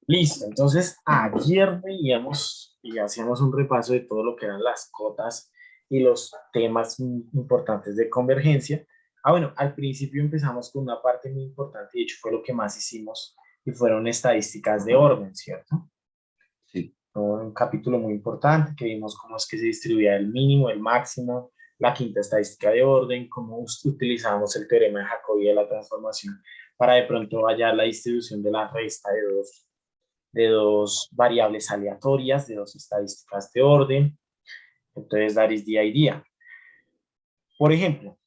Listo, entonces ayer veíamos y hacíamos un repaso de todo lo que eran las cotas y los temas importantes de convergencia. Bueno, al principio empezamos con una parte muy importante, de hecho fue lo que más hicimos, y fueron estadísticas de orden, ¿cierto? Sí, Un capítulo muy importante que vimos cómo es que se distribuía el mínimo, el máximo, la quinta estadística de orden, cómo utilizamos el teorema de Jacobi de la transformación para de pronto hallar la distribución de la resta de dos variables aleatorias, de dos estadísticas de orden. Entonces, that is the idea. Por ejemplo,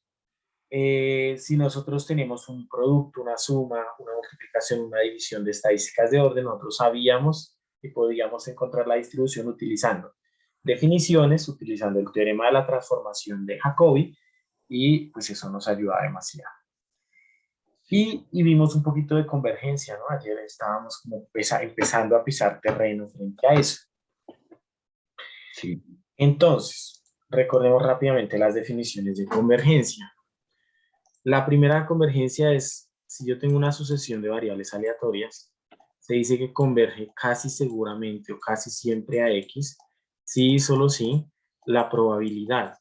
si nosotros tenemos un producto, una suma, una multiplicación, una división de estadísticas de orden, nosotros sabíamos y podíamos encontrar la distribución utilizando definiciones, utilizando el teorema de la transformación de Jacobi, y pues eso nos ayuda demasiado. sí, Y vimos un poquito de convergencia, ¿no? Ayer estábamos como empezando a pisar terreno frente a eso. sí, Entonces, recordemos rápidamente las definiciones de convergencia. La primera convergencia es, si yo tengo una sucesión de variables aleatorias, se dice que converge casi seguramente o casi siempre a X, si y solo si la probabilidad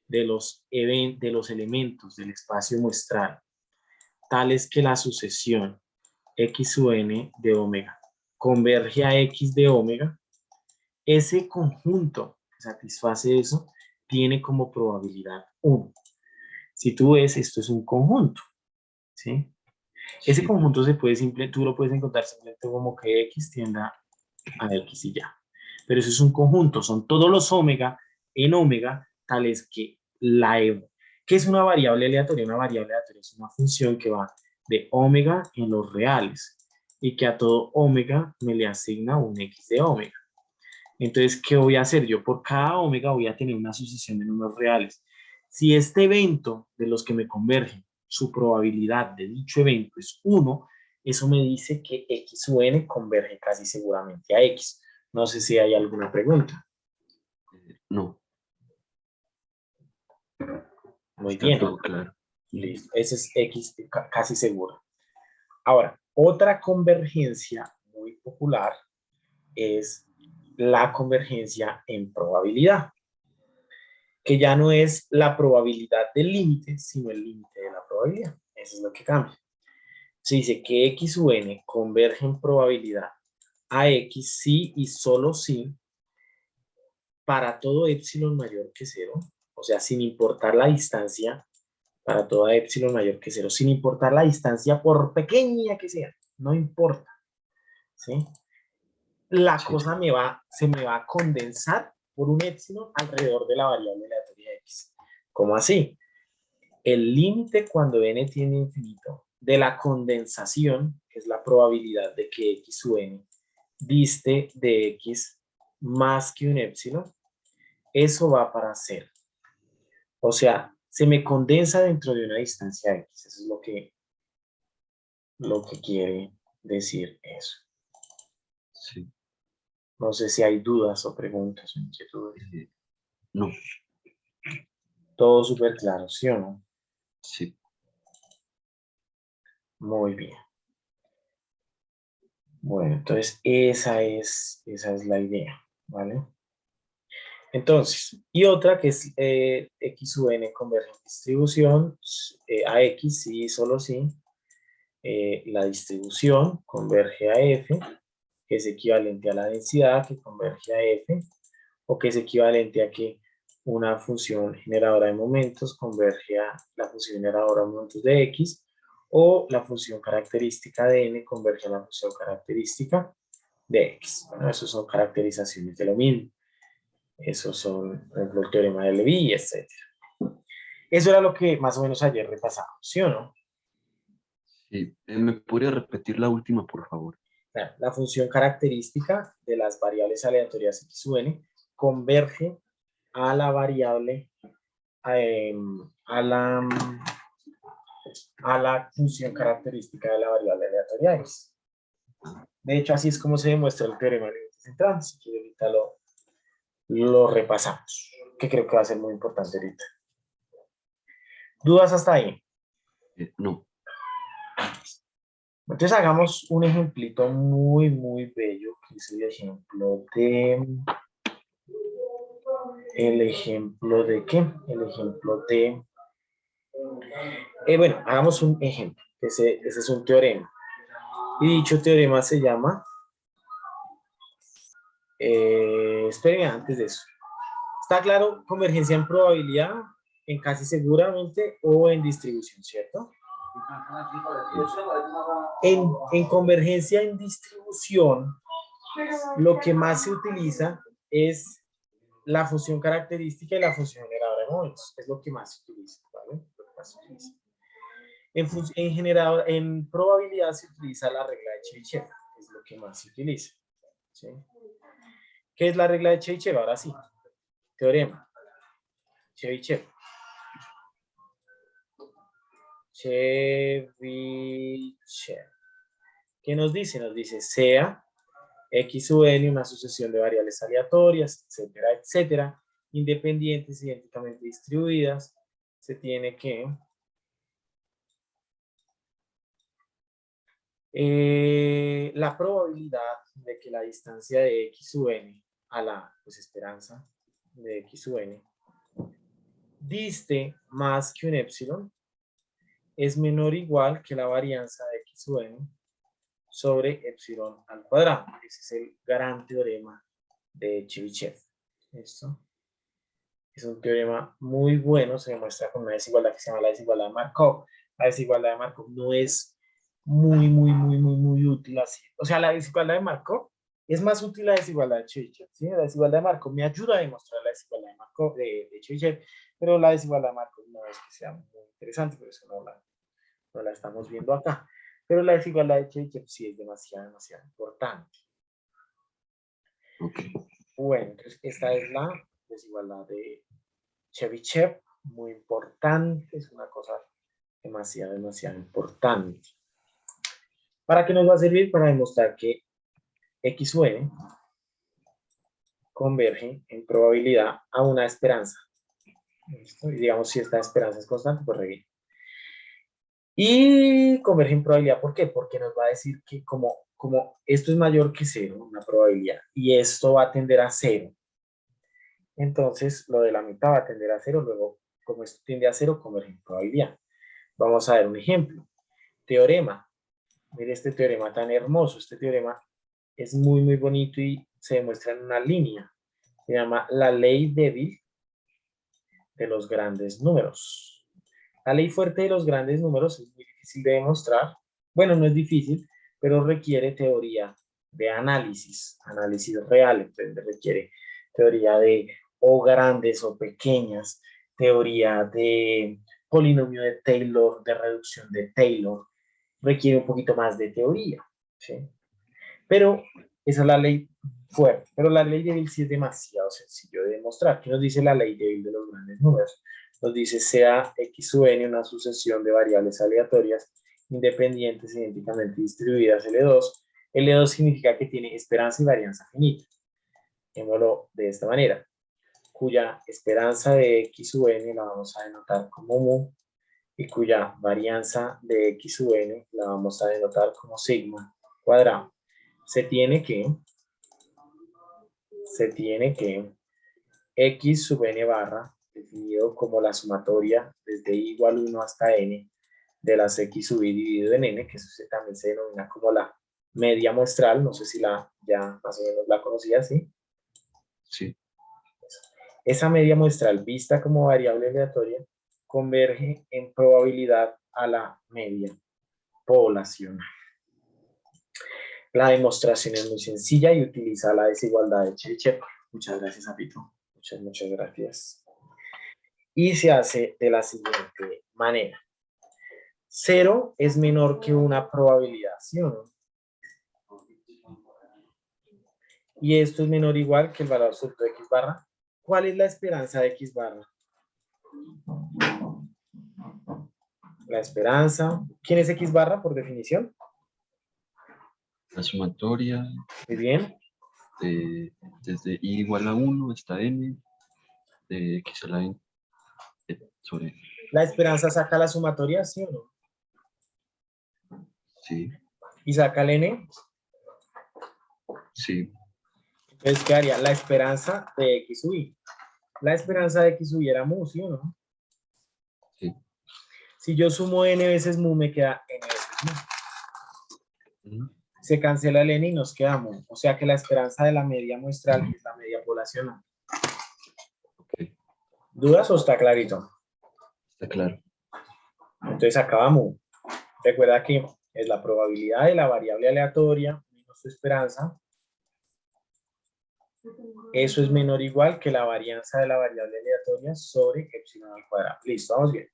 de los elementos del espacio muestral, tal es que la sucesión X sub n de omega converge a X de omega, ese conjunto que satisface eso tiene como probabilidad 1. Si tú ves, esto es un conjunto, ¿sí? Ese sí, conjunto tú lo puedes encontrar simplemente como que X tienda a X y ya. Pero eso es un conjunto, son todos los omega en omega, tales que que es una variable aleatoria. Una variable aleatoria es una función que va de omega en los reales y que a todo omega me le asigna un X de omega. Entonces, ¿qué voy a hacer? Yo por cada omega voy a tener una sucesión de números reales. Si este evento de los que me convergen, su probabilidad de dicho evento es 1, eso me dice que X sub n converge casi seguramente a X. No sé si hay alguna pregunta. no, Muy está bien. todo claro. Listo. Ese es X casi seguro. Ahora, otra convergencia muy popular es la convergencia en probabilidad, que ya no es la probabilidad del límite, sino el límite de la probabilidad. Eso es lo que cambia. Se dice que X u N converge en probabilidad a X sí y solo sí para todo epsilon mayor que cero, o sea, sin importar la distancia, para toda epsilon mayor que cero, sin importar la distancia por pequeña que sea, no importa, ¿sí? La Sí, cosa se me va a condensar por un epsilon alrededor de la variable aleatoria X. ¿Cómo así? El límite cuando n tiende a infinito de la condensación, que es la probabilidad de que X sub n diste de X más que un epsilon, eso va para cero. O sea, se me condensa dentro de una distancia X. Eso es lo que quiere decir eso. sí. No sé si hay dudas o preguntas o inquietudes. No, Todo súper claro, ¿sí o no? sí, Muy bien. Bueno, entonces esa es la idea, ¿vale? Entonces, y otra que es X sub n converge en distribución a X, sí, solo sí. La distribución converge a F, que es equivalente a la densidad, que converge a F, o que es equivalente a que una función generadora de momentos converge a la función generadora de momentos de X, o la función característica de N converge a la función característica de X. Bueno, esas son caracterizaciones de lo mismo. Esos son, por ejemplo, el teorema de Levi, etc. Eso era lo que más o menos ayer repasamos, ¿sí o no? sí. ¿Me podría repetir la última, por favor? La función característica de las variables aleatorias x sub n converge a la variable, eh, a, la, a la función característica de la variable aleatoria x. De hecho, así es como se demuestra el teorema de límites entradas, que ahorita lo repasamos, que creo que va a ser muy importante ahorita. ¿Dudas hasta ahí? No, Entonces hagamos un ejemplito muy, muy bello, que es el ejemplo de... ¿El ejemplo de qué? El ejemplo de... bueno, hagamos un ejemplo. Ese es un teorema. Y dicho teorema se llama... esperen antes de eso. ¿Está claro? Convergencia en probabilidad, en casi seguramente o en distribución, ¿cierto? En convergencia en distribución, lo que más se utiliza es la función característica y la función generadora de momentos. Es lo que más se utiliza, ¿vale? Lo que más se utiliza. En probabilidad se utiliza la regla de Chebyshev, es lo que más se utiliza. ¿Sí? ¿Qué es la regla de Chebyshev? Ahora sí. Teorema. Chebyshev. Chebyshev. ¿Qué nos dice? Nos dice sea X sub n una sucesión de variables aleatorias, etcétera, etcétera, independientes, idénticamente distribuidas, se tiene que la probabilidad de que la distancia de X sub n a la pues, esperanza de X sub n diste más que un epsilon es menor o igual que la varianza de X sub n sobre epsilon al cuadrado. Ese es el gran teorema de Chebyshev. ¿Listo? Es un teorema muy bueno, se demuestra con una desigualdad que se llama la desigualdad de Markov. La desigualdad de Markov no es muy útil así. O sea, la desigualdad de Markov es más útil la desigualdad de Chebyshev. ¿Sí? La desigualdad de Markov me ayuda a demostrar la desigualdad de Markov de Chebyshev, pero la desigualdad de Markov no es que sea muy interesante, por eso no la estamos viendo acá. Pero la desigualdad de Chebyshev sí es demasiado importante. Ok. Bueno, entonces esta es la desigualdad de Chebyshev, muy importante, es una cosa demasiado importante. ¿Para qué nos va a servir? Para demostrar que X o N converge en probabilidad a una esperanza. ¿Listo? Y digamos, si esta esperanza es constante, pues re bien. Y converge en probabilidad, ¿por qué? Porque nos va a decir que como esto es mayor que cero, una probabilidad, y esto va a tender a cero, entonces lo de la mitad va a tender a cero, luego como esto tiende a cero, converge en probabilidad. Vamos a ver un ejemplo. Teorema. Mire este teorema tan hermoso. Este teorema es muy bonito y se demuestra en una línea. Se llama la ley débil de los grandes números. La ley fuerte de los grandes números es muy difícil de demostrar. Bueno, no es difícil, pero requiere teoría de análisis real. Entonces requiere teoría de o grandes o pequeñas, teoría de polinomio de Taylor, de reducción de Taylor. Requiere un poquito más de teoría, ¿sí? Pero esa es la ley fuerte. Pero la ley débil sí es demasiado sencillo de demostrar. ¿Qué nos dice la ley débil de los grandes números? Nos dice sea X sub n una sucesión de variables aleatorias independientes idénticamente distribuidas L2. L2 significa que tiene esperanza y varianza finita. Démoslo de esta manera, cuya esperanza de X sub n la vamos a denotar como mu y cuya varianza de X sub n la vamos a denotar como sigma cuadrado. Se tiene que X sub n barra, definido como la sumatoria desde i igual 1 hasta n de las X sub i dividido en n, que eso también se denomina como la media muestral, no sé si ya más o menos la conocía, ¿sí? Sí. Esa media muestral vista como variable aleatoria converge en probabilidad a la media poblacional. La demostración es muy sencilla y utiliza la desigualdad de Chebyshev. Muchas gracias, Apito. Muchas gracias. Y se hace de la siguiente manera. 0 es menor que una probabilidad, ¿sí o no? Y esto es menor o igual que el valor absoluto de X barra. ¿Cuál es la esperanza de X barra? La esperanza. ¿Quién es X barra por definición? La sumatoria Muy bien. desde i igual a 1 hasta n de x a la n sobre n. ¿La esperanza saca la sumatoria, sí o no? Sí. y saca el n, Sí, entonces quedaría la esperanza de x sub i. La esperanza de x sub i era mu, ¿sí o no? sí. Si yo sumo n veces mu, me queda n veces mu. Ujú, Se cancela el n y nos queda mu. O sea que la esperanza de la media muestral, que es la media poblacional. ok, ¿Dudas o está clarito? está claro. Entonces acaba mu. Recuerda que es la probabilidad de la variable aleatoria menos su esperanza. Eso es menor o igual que la varianza de la variable aleatoria sobre epsilon al cuadrado. Listo, vamos bien.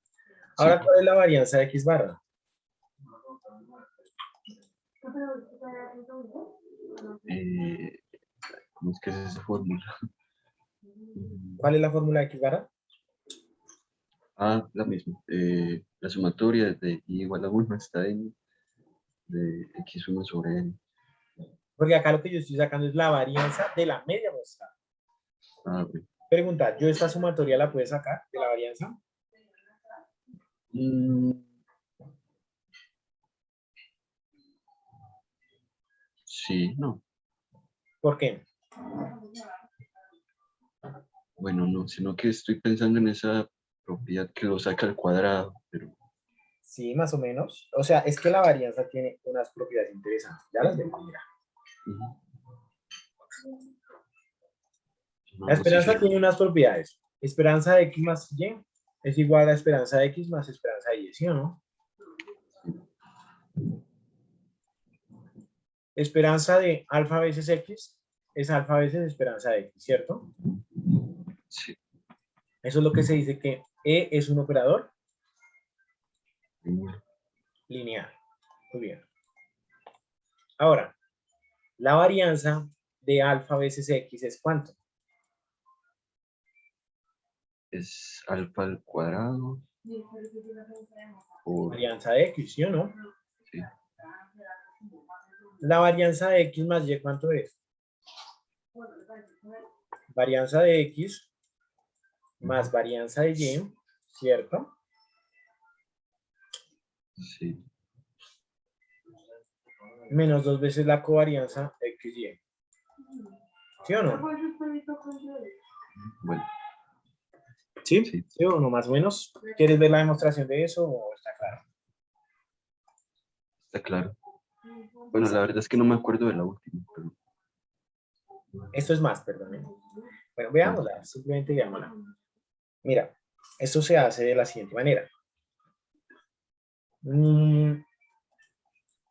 Ahora, Sí. ¿cuál es la varianza de x barra? Eh, ¿Cómo es que es esa fórmula? Mm, ¿Cuál es la fórmula de x barra? la misma. La sumatoria de i igual a 1 hasta n de x1 sobre n. Porque acá lo que yo estoy sacando es la varianza de la media muestral. Bueno. Pregunta, ¿yo esta sumatoria la puedo sacar de la varianza? Mm, sí, no. ¿Por qué? Bueno, no, sino que estoy pensando en esa propiedad que lo saca al cuadrado, pero Sí, más o menos. O sea, es que la varianza tiene unas propiedades interesantes. Ya las vemos, mira. ujú, La no, sí, esperanza sí, tiene unas propiedades. Esperanza de x más y es igual a esperanza de x más esperanza de y, ¿sí o no? Esperanza de alfa veces x es alfa veces esperanza de x, ¿cierto? sí, Eso es lo que se dice que E es un operador igual. lineal. Muy bien. Ahora, la varianza de alfa veces x es ¿cuánto? Es alfa al cuadrado por, Varianza de x, ¿sí o no? sí, La varianza de x más y, ¿cuánto es? Varianza de x más varianza de y, ¿cierto? sí, Menos 2 veces la covarianza xy. ¿Sí o no? bueno, ¿Sí? sí, ¿Sí o no? Más o menos. ¿Quieres ver la demostración de eso o está claro? está claro. Bueno, la Listo. verdad es que no me acuerdo de la última, pero Esto es más, perdón. Bueno, vale, veámosla, simplemente veámosla. Mira, esto se hace de la siguiente manera.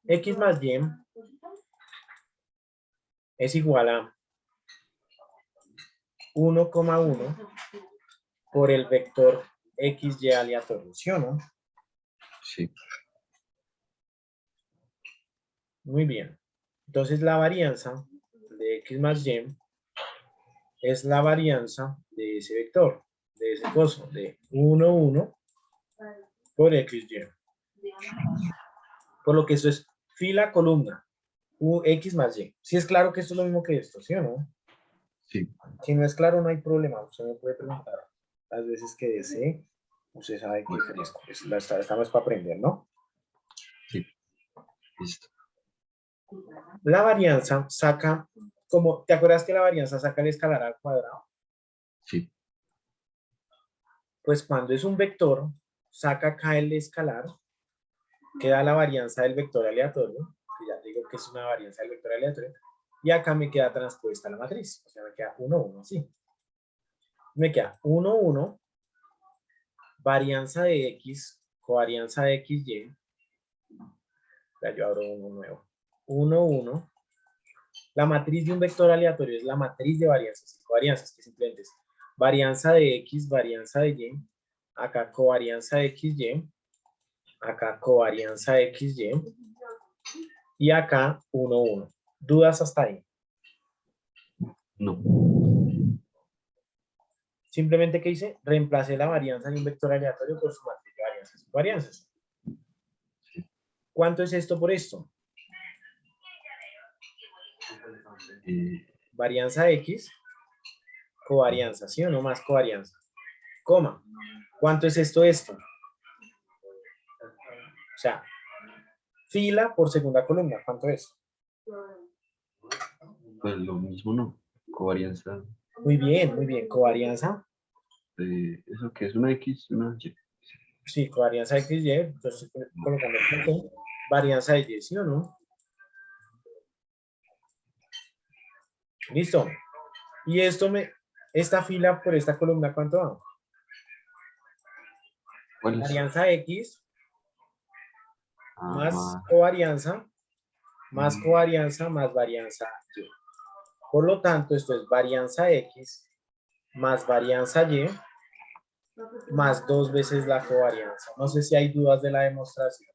X más y es igual a 1,1 por el vector xy aleatorio, ¿sí o no? sí, Muy bien. Entonces la varianza de x más y es la varianza de ese vector, de ese coso, de 1,1 por xy. Por lo que esto es fila, columna, x más y. Si es claro que esto es lo mismo que esto, ¿sí o no? sí, Si no es claro, no hay problema. Usted me puede preguntar las veces que desee. Usted sabe que fresco. Estamos para aprender, ¿no? sí, listo, La varianza saca, como, ¿te acuerdas que la varianza saca el escalar al cuadrado? sí, Pues cuando es un vector, saca acá el escalar, queda la varianza del vector aleatorio, que ya te digo que es una varianza del vector aleatorio, y acá me queda transpuesta la matriz, o sea, me queda 1, 1, así. Me queda 1, 1, varianza de x, covarianza de xy, ya yo abro uno nuevo, 1, 1, la matriz de un vector aleatorio es la matriz de varianzas y covarianzas, que simplemente es varianza de x, varianza de y, acá covarianza de xy, acá covarianza de xy, y acá 1, 1. ¿Dudas hasta ahí? no, Simplemente, ¿qué hice? Reemplacé la varianza de un vector aleatorio por su matriz de varianzas y covarianzas. sí, ¿Cuánto es esto por esto? eh, Varianza x, covarianza, ¿sí o no? Más covarianza. Coma. ¿Cuánto es esto? O sea, Fila por segunda columna, ¿cuánto es? Pues lo mismo, ¿no? Covarianza Muy bien, muy bien. Covarianza. de eso que es una X, una Y. Sí, covarianza XY. Entonces estoy colocando el punto. Varianza de Y, ¿sí o no? Listo. Y esta fila por esta columna, ¿cuánto da? ¿Cuál es? Varianza X Ah, más covarianza, más covarianza, más varianza Y. Por lo tanto, esto es varianza X más varianza Y más 2 veces la covarianza. No sé si hay dudas de la demostración.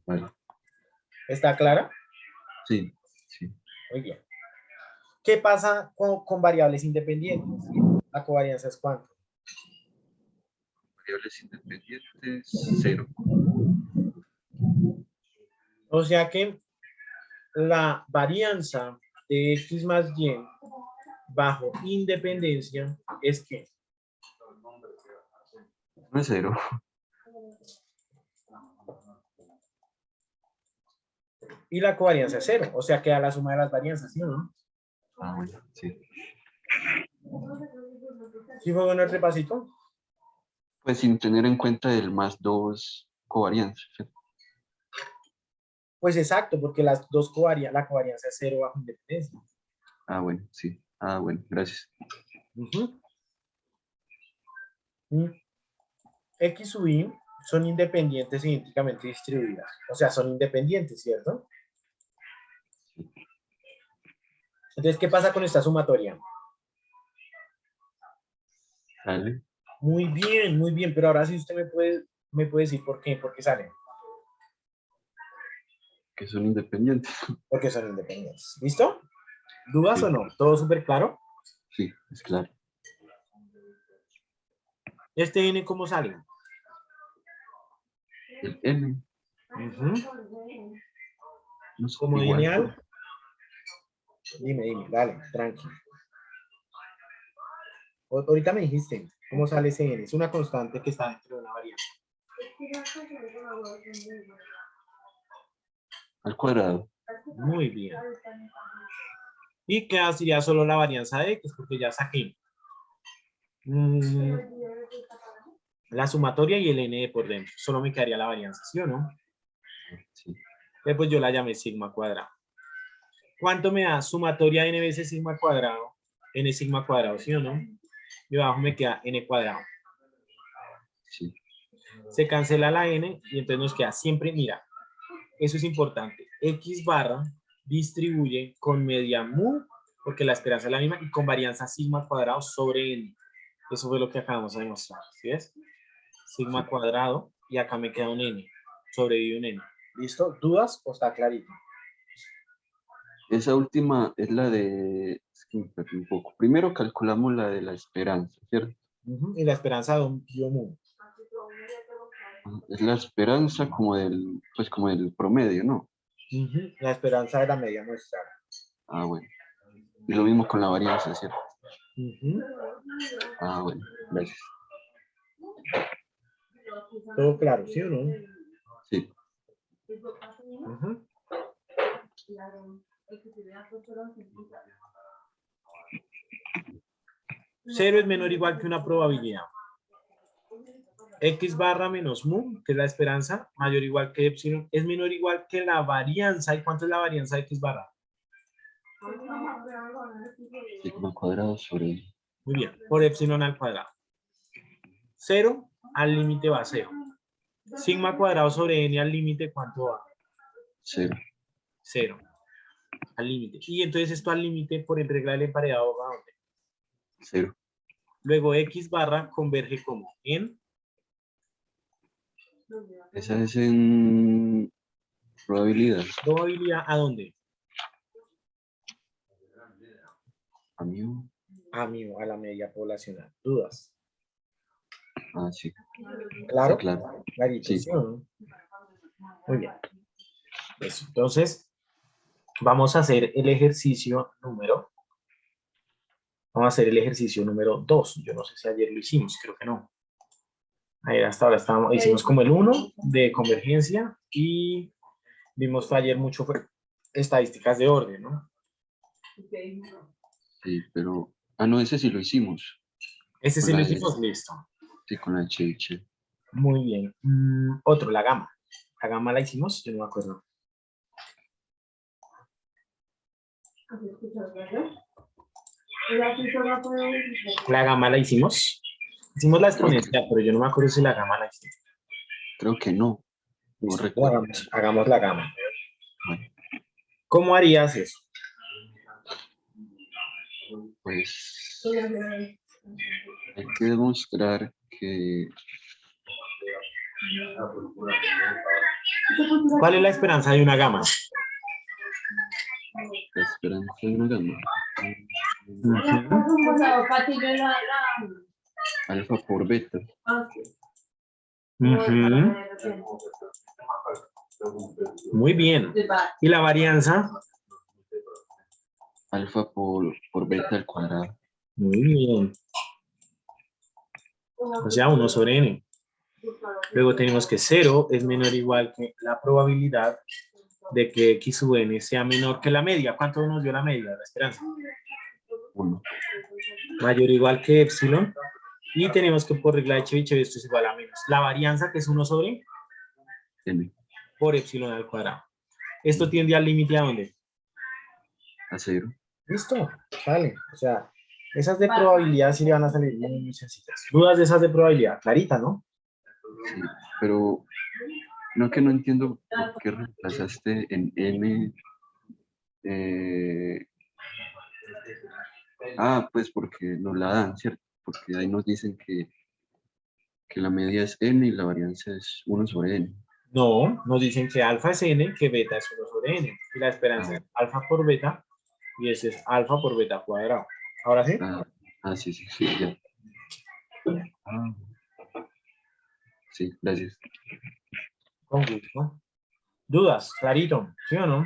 vale. ¿Está clara? Sí, sí. Muy bien. ¿Qué pasa con variables independientes? La covarianza es cuánto. Variables independientes, 0. O sea que la varianza de X más Y bajo independencia es que No es 0. y la covarianza es 0. O sea que da la suma de las varianzas, ¿sí o no? Ah, bueno, sí. ¿Sí fue bueno el repasito? Pues sin tener en cuenta el más 2 covarianza, ¿cierto? Pues exacto, porque la covarianza es 0 bajo independencia. Ah, bueno, sí. Ah, bueno, gracias. X sub Y son independientes e idénticamente distribuidas. O sea, son independientes, ¿cierto? Entonces, ¿qué pasa con esta sumatoria? Sale, Muy bien, pero ahora sí usted me puede decir por qué, salen. que son independientes. Porque son independientes. ¿Listo? ¿Dudas o Sí, no? ¿Todo súper claro? sí, es claro. ¿Este N cómo sale? El N Ujú. no es ¿Como igual. lineal? Dime, dale, tranquilo. Ahorita me dijiste, ¿cómo sale ese N? Es una constante que está dentro de una variable. Al cuadrado. Muy bien. Y queda sería solo la varianza de X, porque ya saqué la sumatoria y el N de por dentro. Solo me quedaría la varianza, ¿sí o no? Sí. Pues yo la llamé sigma cuadrado. ¿Cuánto me da sumatoria n veces sigma cuadrado? N sigma cuadrado, ¿sí o no? Y abajo me queda n cuadrado. Sí. Se cancela la n y entonces nos queda siempre, mira, eso es importante. X barra distribuye con media mu, porque la esperanza es la misma, y con varianza sigma cuadrado sobre n. Eso fue lo que acabamos de demostrar, ¿sí ves? Sigma Sí. cuadrado, y acá me queda un n, sobrevive un n. ¿Listo? ¿Dudas o está clarito? Esa última es la de... Es que me perdí un poco. Primero calculamos la de la esperanza, ¿cierto? Y la esperanza de un mu. Es la esperanza como del promedio, ¿no? La esperanza de la media muestra. Ah, bueno. Y lo mismo con la varianza, ¿cierto? Ujú. Ah, bueno, gracias. Todo claro, ¿sí o no? Sí, Ujú. Cero es menor o igual que una probabilidad. X barra menos mu, que es la esperanza, mayor o igual que epsilon, es menor o igual que la varianza. ¿Y cuánto es la varianza de X barra? sigma cuadrado sobre Muy bien, por epsilon al cuadrado. Cero al límite va a cero. Sigma cuadrado sobre n al límite, ¿cuánto va? 0. Cero al límite. Y entonces esto al límite por el regla del emparejado va a dónde? 0. Luego X barra converge como en Esa es en probabilidad. probabilidad a dónde? Amigo. A la media poblacional. ¿Dudas? Ah, sí. Está ¿Claro? claro. Clarito, Sí. ¿sí o no? Muy bien. Eso. Entonces, vamos a hacer el ejercicio Vamos a hacer el ejercicio número 2. Yo no sé si ayer lo hicimos, creo que no. Ahí hasta ahora hicimos como el 1 de convergencia y vimos ayer mucho fue estadísticas de orden, ¿no? Sí, pero... Ah, no, ese sí lo hicimos. Ese sí Con lo la de... hicimos, listo. Sí, con la de Cheviche. Muy bien. Otro, la gama. La gama la hicimos, yo no me acuerdo. La gama la hicimos. Hicimos la exponencial, pero yo no me acuerdo si la gama la hicimos. Creo que no. No Listo, recuerdo. hagamos la gama. Bueno, ¿Cómo harías eso? pues hay que demostrar que ¿Cuál es la esperanza de una gama? la esperanza de una gama. Alfa por beta. Muy bien. ¿Y la varianza? Alfa por beta al cuadrado. Muy bien. O sea, 1 sobre n. Luego tenemos que 0 es menor o igual que la probabilidad de que x sub n sea menor que la media. ¿Cuánto nos dio la media? La esperanza. 1. Mayor o igual que epsilon. Y tenemos que por regla de Chebyshev esto es igual a menos. La varianza que es 1 sobre N. por epsilon al cuadrado. Esto tiende al límite a dónde? A 0. Listo, vale. O sea, esas de probabilidad sí le van a salir muy sencillas. Dudas de esas de probabilidad, clarita, ¿no? Sí, pero no que no entiendo por qué reemplazaste en N. Pues porque nos la dan, ¿cierto? Porque ahí nos dicen que la media es N y la varianza es 1 sobre N. No, nos dicen que alfa es n, que beta es 1 sobre n. Y la esperanza es alfa por beta, y ese es alfa por beta cuadrado. ¿Ahora sí? Sí, sí, sí, ya. Sí, gracias. Con gusto. ¿Dudas? Clarito, ¿sí o no?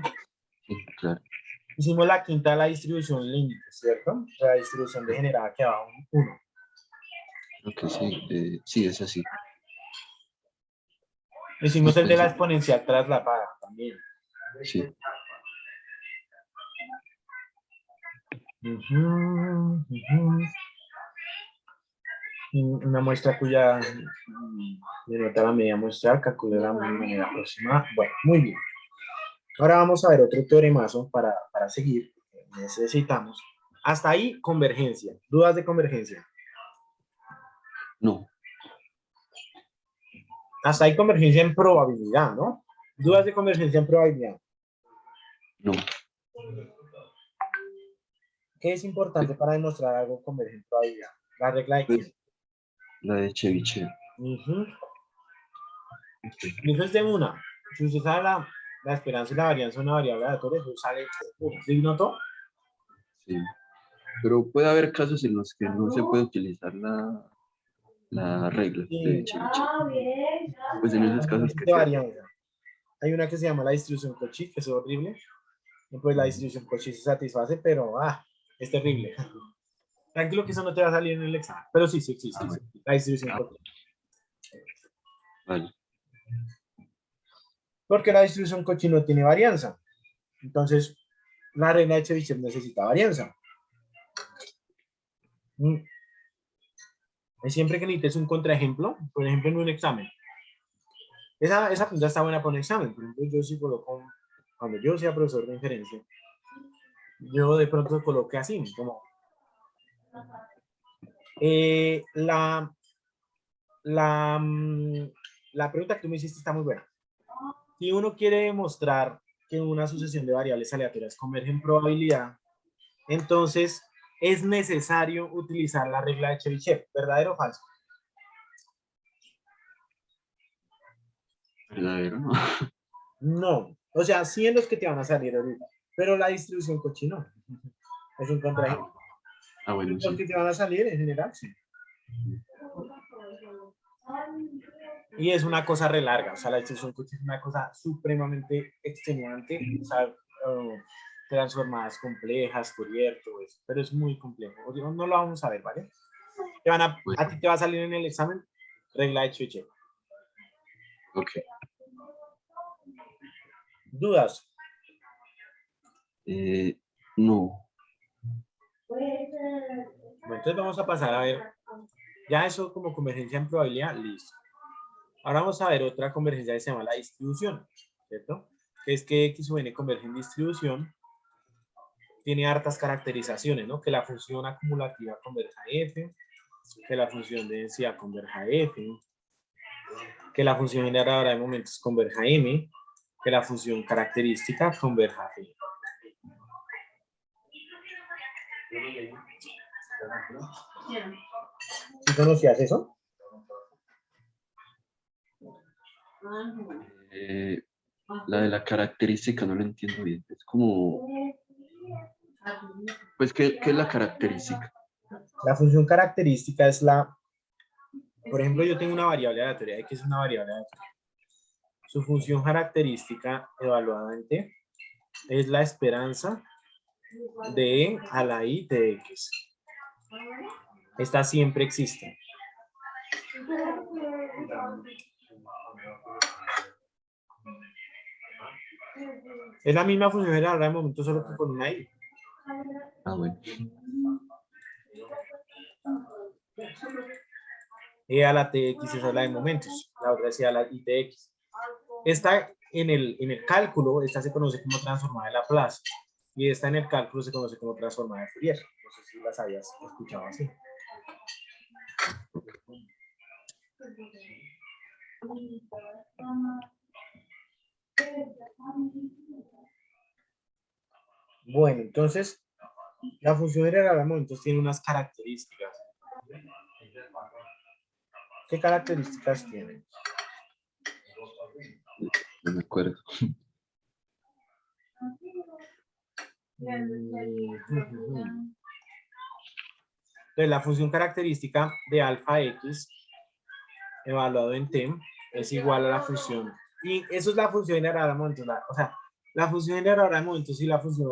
Sí, claro. Hicimos la quinta de la distribución límite, ¿cierto? La distribución degenerada que va a 1. Creo que sí, sí, es así. Hicimos el de la exponencial traslapada también. Sí. Una muestra cuya denota la media muestral, calcula la manera aproximada. Bueno, muy bien. Ahora vamos a ver otro teoremazo para seguir. Necesitamos. Hasta ahí, convergencia. ¿Dudas de convergencia? No. Hasta ahí, convergencia en probabilidad, ¿no? ¿Dudas de convergencia en probabilidad? No. ¿Qué es importante para demostrar algo converge en probabilidad? La regla de quién. La de Chebyshev. Y eso es de una. Si usted sabe la esperanza y la varianza de una variable aleatoria, eso sale de uno. ¿Sí notó? Sí. Pero puede haber casos en los que no se puede utilizar la regla de Sí. Chebyshev. Pues en esos casos que De sea. varianza. Hay una que se llama la distribución Cauchy, que es horrible. Y pues la distribución Cauchy se satisface, pero es terrible. Tranquilo que eso no te va a salir en el examen. Pero sí, sí existe. Bueno. La distribución Cauchy. Vale. Porque la distribución Cauchy no tiene varianza. Entonces, la regla de Chebyshev necesita varianza. Siempre que necesites un contraejemplo, por ejemplo, en un examen. Esa pregunta está buena para un examen. Por ejemplo, yo sí coloco, cuando yo sea profesor de inferencia, yo de pronto coloqué así, como la pregunta que tú me hiciste está muy buena. Si uno quiere demostrar que una sucesión de variables aleatorias converge en probabilidad, entonces es necesario utilizar la regla de Chebyshev, ¿verdadero o falso? Verdadero, ¿no? No, o sea, sí en los que te van a salir ahorita, pero la distribución Cauchy no. Es un contraejemplo. Bueno, Los sí. que te van a salir en general, sí. Y es una cosa re larga, o sea, la distribución Cauchy es una cosa supremamente extenuante, o sea, transformadas complejas, Fourier, todo eso, pero es muy complejo. No lo vamos a ver, ¿vale? A ti te va a salir en el examen Regla de Chuche. Ok. ¿Dudas? No. Bueno, entonces vamos a pasar a ver. Ya eso como convergencia en probabilidad, listo. Ahora vamos a ver otra convergencia que se llama la distribución, ¿cierto? Es que X o N converge en distribución. Tiene hartas caracterizaciones, ¿no? Que la función acumulativa converja a F, que la función de densidad converja a F, que la función generadora de momentos converja a M, que la función característica converja a F. ¿Sí conocías eso? La de la característica no la entiendo bien. Es como... Pues, ¿qué es la característica? La función característica es la... Por ejemplo, yo tengo una variable aleatoria, X es una variable aleatoria. Su función característica evaluada en T es la esperanza de E a la I de X. Esta siempre existe. Es la misma función generadora de momento, solo que con una I. Ah, bueno. E a la TX es la de momentos, la otra es E a la ITX. Esta en el cálculo, esta se conoce como transformada de Laplace y esta en el cálculo se conoce como transformada de Fourier. No sé si las habías escuchado así. Bueno, entonces la función general de momentos tiene unas características. ¿Qué características tiene? No me acuerdo. Entonces, la función característica de alfa x evaluado en t es igual a la función. Y eso es la función generadora de momentos. O sea, la función generadora de momentos y la función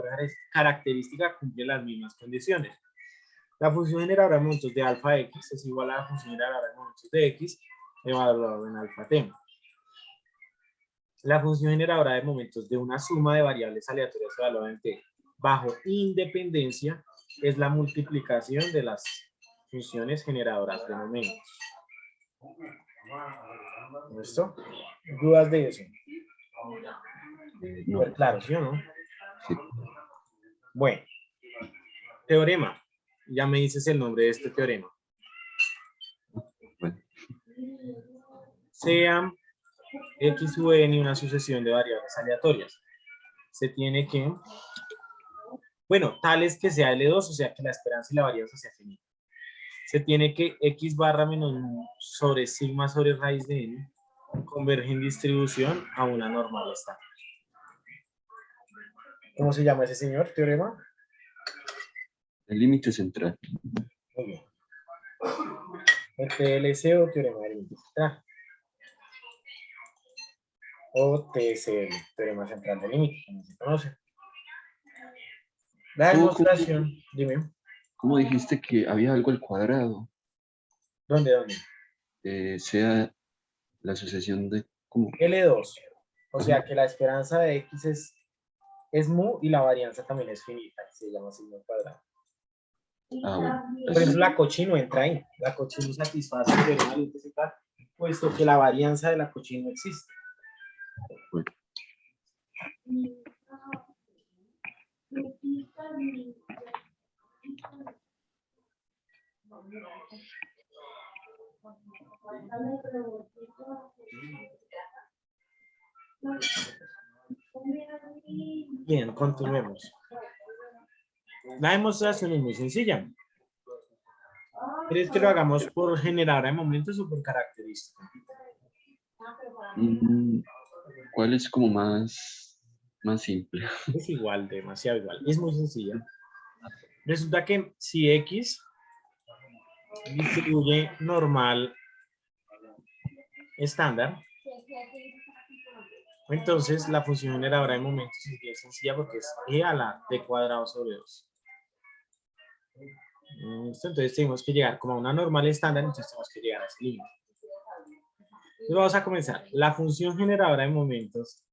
característica cumplen las mismas condiciones. La función generadora de momentos de alfa x es igual a la función generadora de momentos de x evaluado en alfa t. La función generadora de momentos de una suma de variables aleatorias evaluada en t bajo independencia es la multiplicación de las funciones generadoras de momentos. ¿Listo? ¿Dudas de eso? No. Pues claro, ¿sí o no? Sí. Bueno, teorema. Ya me dices el nombre de este teorema. Bueno. Sea X u N una sucesión de variables aleatorias. Se tiene que, bueno, tal es que sea L2, o sea que la esperanza y la varianza sea finita. Se tiene que X barra menos sobre sigma sobre raíz de N converge en distribución a una normal estándar. ¿Cómo se llama ese señor teorema? El límite central. Muy bien. El TLC o teorema del límite central. O TSL, teorema central del límite, como se conoce. La demostración, dime. ¿Cómo dijiste que había algo al cuadrado? ¿Dónde? Sea la sucesión de... ¿Cómo? L2. O Ajá. sea que la esperanza de X es mu y la varianza también es finita, que se llama signo cuadrado. Ah, bueno. Por ejemplo, la Cauchy no entra ahí. La Cauchy no satisface el teorema del límite central, puesto que la varianza de la Cauchy no existe. Bueno. Bien, continuemos. La demostración es muy sencilla. ¿Quieres que lo hagamos por generadora de momentos o por característica? ¿Cuál es como más simple? Es igual, demasiado igual. Es muy sencilla. Resulta que si X distribuye normal estándar, entonces la función generadora de momentos es bien sencilla porque es E a la t cuadrado sobre 2. Entonces tenemos que llegar como a una normal estándar, entonces tenemos que llegar a ese límite. Entonces vamos a comenzar. La función generadora de momentos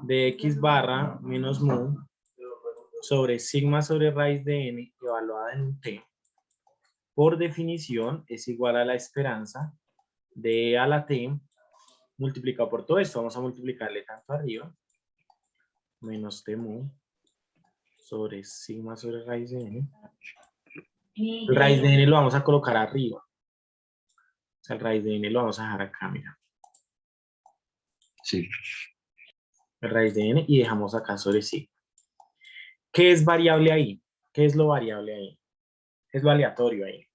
de x barra menos mu sobre sigma sobre raíz de n evaluada en un t, por definición es igual a la esperanza de e a la t multiplicado por todo esto. Vamos a multiplicarle tanto arriba, menos t mu sobre sigma sobre raíz de n. El raíz de n lo vamos a colocar arriba. O sea, el raíz de n lo vamos a dejar acá, mira. Sí. El raíz de n y dejamos acá sobre sigma. ¿Qué es variable ahí? ¿Qué es lo variable ahí? ¿Qué es lo aleatorio ahí?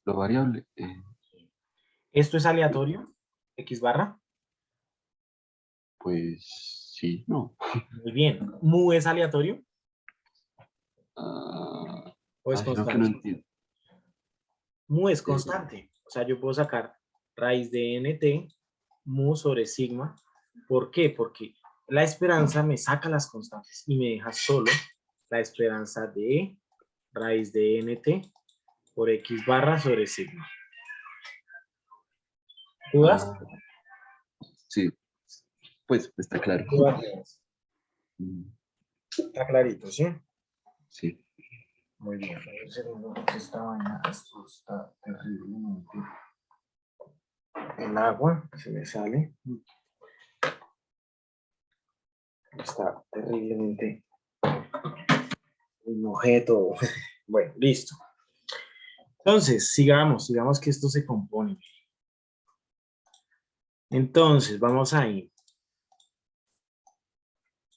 Lo variable. ¿Esto es aleatorio? ¿X barra? Pues sí, no. Muy bien. ¿Mu es aleatorio Ah, o es creo que no constante? entiendo. Mu es constante. O sea, yo puedo sacar raíz de nt, mu sobre sigma. ¿Por qué? Porque la esperanza me saca las constantes y me deja solo la esperanza de raíz de nt por x barra sobre sigma. ¿Dudas? Sí, pues está claro. ¿Dudas tienes? Está clarito, ¿sí? Sí. Muy bien. Esta vaina, esto está terriblemente. El agua se me sale. Está terriblemente. Me mojé todo. Bueno, listo. Entonces, sigamos que esto se compone. Entonces, vamos a ir.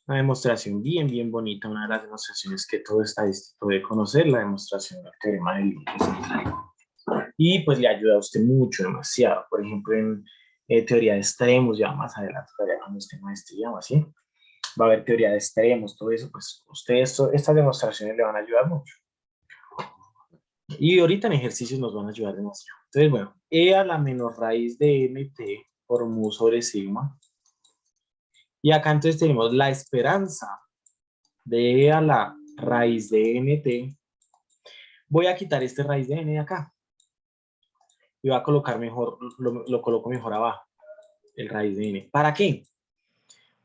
Una demostración bien bonita, una de las demostraciones que todo estadístico debe conocer, la demostración del teorema del límite central. Y pues le ayuda a usted mucho, demasiado. Por ejemplo, en teoría de extremos, ya más adelante, ya cuando esté maestría o así, va a haber teoría de extremos, todo eso, pues ustedes, estas demostraciones le van a ayudar mucho. Y ahorita en ejercicios nos van a ayudar demasiado. Entonces, bueno, e a la menor raíz de mt por mu sobre sigma. Y acá entonces tenemos la esperanza de e a la raíz de nt. Voy a quitar este raíz de n de acá. Y voy a colocar mejor, lo coloco mejor abajo, el raíz de n. ¿Para qué?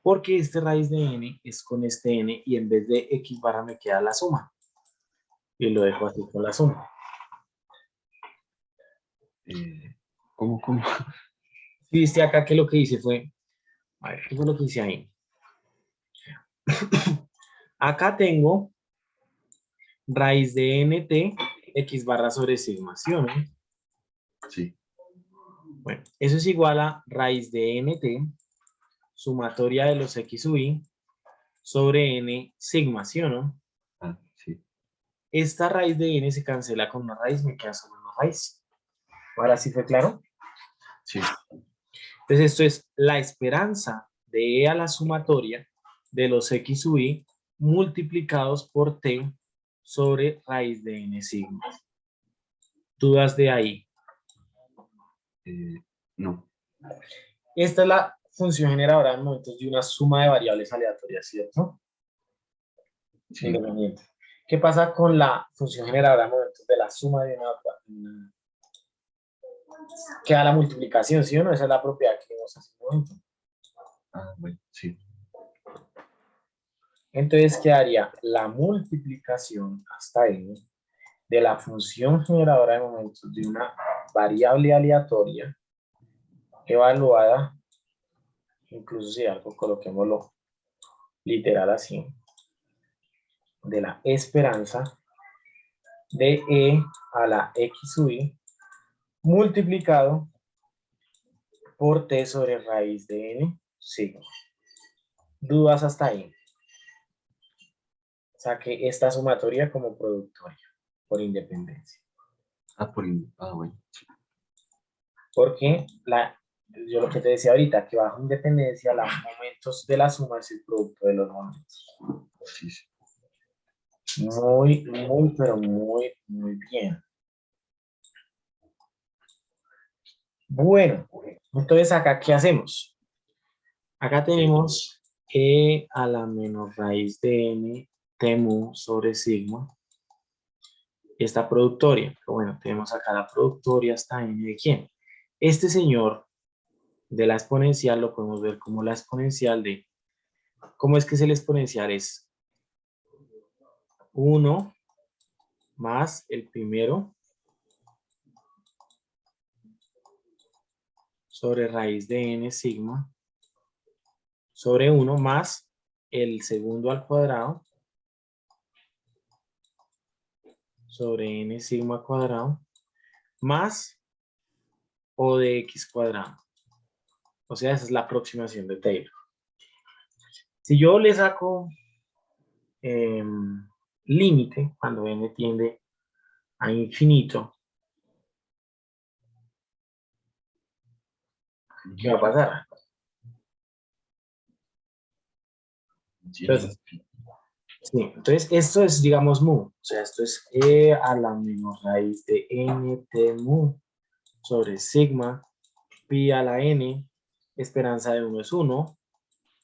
Porque este raíz de n es con este n y en vez de x barra me queda la suma. Y lo dejo así con la suma. ¿Cómo? Si viste acá que lo que hice fue, a ver, ¿qué fue lo que hice ahí? Acá tengo raíz de nt, x barra sobre sigma, ¿sí o no? Sí. Bueno, eso es igual a raíz de nt, sumatoria de los x sub i, sobre n sigma, ¿sí o no? Sí. Esta raíz de n se cancela con una raíz, me queda solo una raíz. ¿Ahora sí fue claro? Sí. Entonces esto es la esperanza de e a la sumatoria de los x sub i multiplicados por t sobre raíz de n sigma. ¿Dudas de ahí? No. Esta es la función generadora de momentos de una suma de variables aleatorias, ¿cierto? Sí. Independiente. ¿Qué pasa con la función generadora de momentos de la suma de una que da la multiplicación, ¿sí o no? Esa es la propiedad que vimos hace un momento. Bueno, sí. Entonces quedaría la multiplicación hasta n de la función generadora de momentos de una variable aleatoria evaluada, incluso si algo coloquémoslo literal así, de la esperanza de e a la x sub i multiplicado por t sobre raíz de n sigma. ¿Dudas hasta ahí? Saqué esta sumatoria como productoria por independencia. Bueno. Sí. Porque yo lo que te decía ahorita, que bajo independencia, los momentos de la suma es el producto de los momentos. Sí. Pero muy bien. Bueno, entonces acá, ¿qué hacemos? Acá tenemos e a la menor raíz de n t mu sobre sigma. Esta productoria. Pero bueno, tenemos acá la productoria hasta n de quién. Este señor de la exponencial lo podemos ver como la exponencial de, ¿cómo es que es el exponencial? Es 1 más el primero sobre raíz de n sigma sobre 1 más el segundo al cuadrado sobre n sigma cuadrado más o de x cuadrado. O sea, esa es la aproximación de Taylor. Si yo le saco límite cuando n tiende a infinito, ¿qué va a pasar? Entonces, sí, entonces esto es, digamos, mu. O sea, esto es e a la menos raíz de nt mu sobre sigma pi a la n. Esperanza de 1 es 1,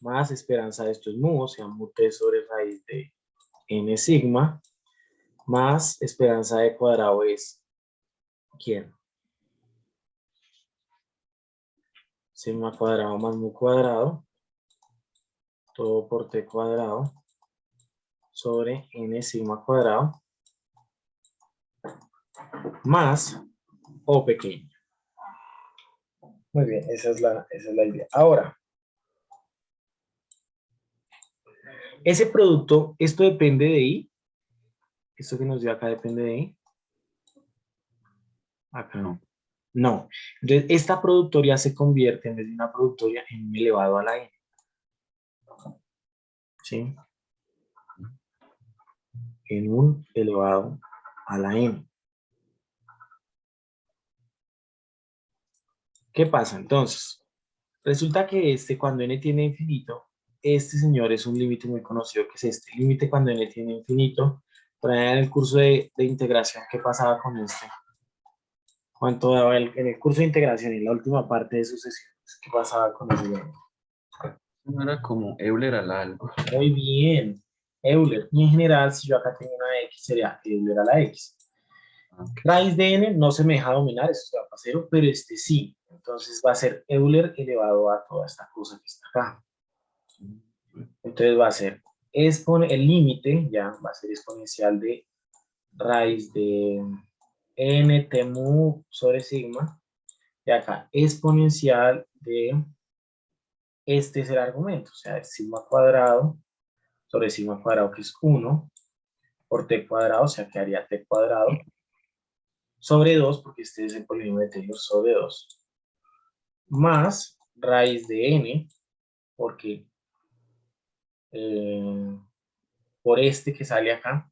más esperanza de esto es mu, o sea, mu t sobre raíz de n sigma, más esperanza de cuadrado es, ¿quién? Sigma cuadrado más mu cuadrado, todo por t cuadrado, sobre n sigma cuadrado, más o pequeño. Muy bien, esa es la idea. Ahora, ese producto, esto depende de I. Esto que nos dio acá depende de I. Acá no. No. Entonces, esta productoria se convierte en vez de una productoria en un elevado a la n. ¿Sí? En un elevado a la n. ¿Qué pasa? Entonces, resulta que cuando n tiene infinito, este señor es un límite muy conocido, que es este límite cuando n tiene infinito. Por ahí en el curso de integración, ¿qué pasaba con este? ¿Cuánto daba en el curso de integración y la última parte de sucesiones? ¿Qué pasaba con ese límite? No era como Euler al algo. Muy bien. Euler. Y en general, si yo acá tengo una x, sería Euler a la x. Raíz de n no se me deja dominar, esto se va para cero, pero este sí. Entonces va a ser Euler elevado a toda esta cosa que está acá. Entonces va a ser el límite, ya va a ser exponencial de raíz de n t mu sobre sigma. Y acá exponencial de este es el argumento, o sea, sigma cuadrado sobre sigma cuadrado, que es 1 por t cuadrado, o sea, quedaría t cuadrado sobre 2, porque este es el polinomio de Taylor sobre 2, más raíz de n, porque por este que sale acá,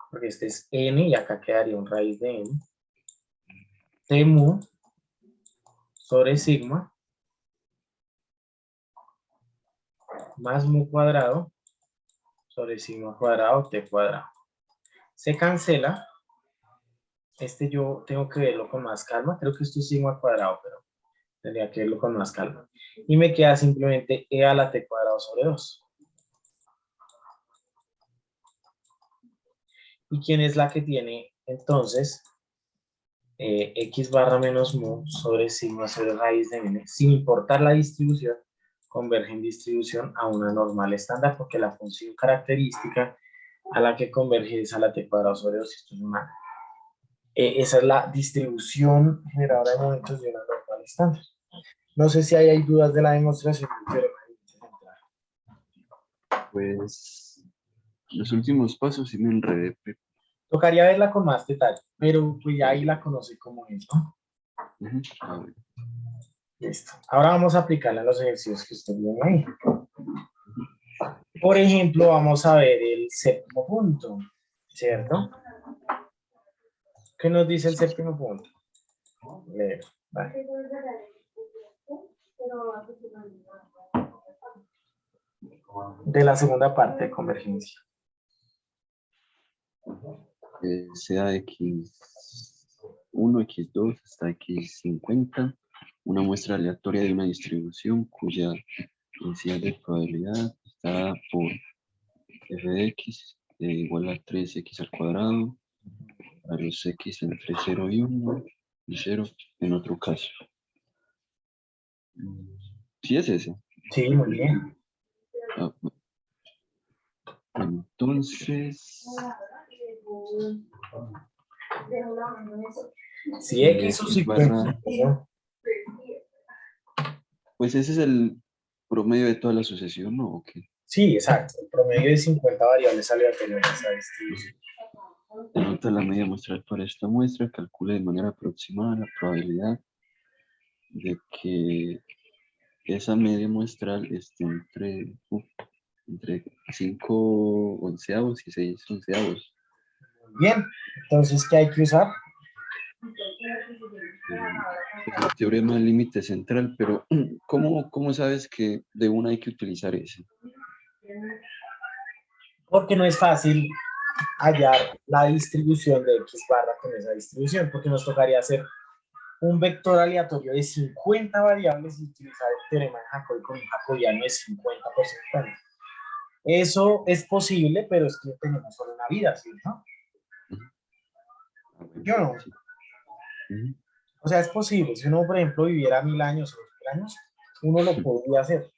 porque este es n y acá quedaría un raíz de n, t mu sobre sigma, más mu cuadrado sobre sigma cuadrado, t cuadrado. Se cancela. Yo tengo que verlo con más calma. Creo que esto es sigma cuadrado, pero tendría que verlo con más calma. Y me queda simplemente e a la t cuadrado sobre 2. ¿Y quién es la que tiene entonces x barra menos mu sobre sigma sobre raíz de n? Sin importar la distribución, converge en distribución a una normal estándar, porque la función característica a la que converge es a la t cuadrado sobre 2. Esto es esa es la distribución generadora de momentos de una normal estándar. No sé si hay dudas de la demostración del teorema de índice central. Pues los últimos pasos sí me enredé, pero Tocaría verla con más detalle, pero pues ya ahí la conoce como es, ¿no? a ver. Listo. Ahora vamos a aplicarla en los ejercicios que usted viene ahí. Por ejemplo, vamos a ver el séptimo punto, ¿cierto? ¿Qué nos dice el séptimo punto? Leo, vale. De la segunda parte de convergencia. Sea x1, x2 hasta x50, una muestra aleatoria de una distribución cuya densidad de probabilidad está por f de x igual a 3x al cuadrado, a los x entre 0 y 1 y 0 en otro caso. Sí, es ese. Sí, muy bien. Ah, bueno, entonces, Si X o X barra, 51. pues ese es el promedio de toda la sucesión, ¿no? ¿O qué? Sí, exacto. El promedio de 50 variables aleatorias en esa distribución. Denota la media muestral para esta muestra, calcule de manera aproximada la probabilidad de que esa media muestral esté entre 5 onceavos y 6 onceavos. Bien, entonces, ¿qué hay que usar? Pues el teorema del límite central, pero ¿cómo sabes que de una hay que utilizar ese? Porque no es fácil hallar la distribución de X barra con esa distribución, porque nos tocaría hacer un vector aleatorio de 50 variables y utilizar el teorema de Jacobi con un jacobiano de 50%. Eso es posible, pero es que tenemos solo una vida, ¿cierto? Ah, bueno, Yo no. sí. Ujú. O sea, es posible. Si uno, por ejemplo, viviera 1000 años o 2000 años, uno lo podría hacer.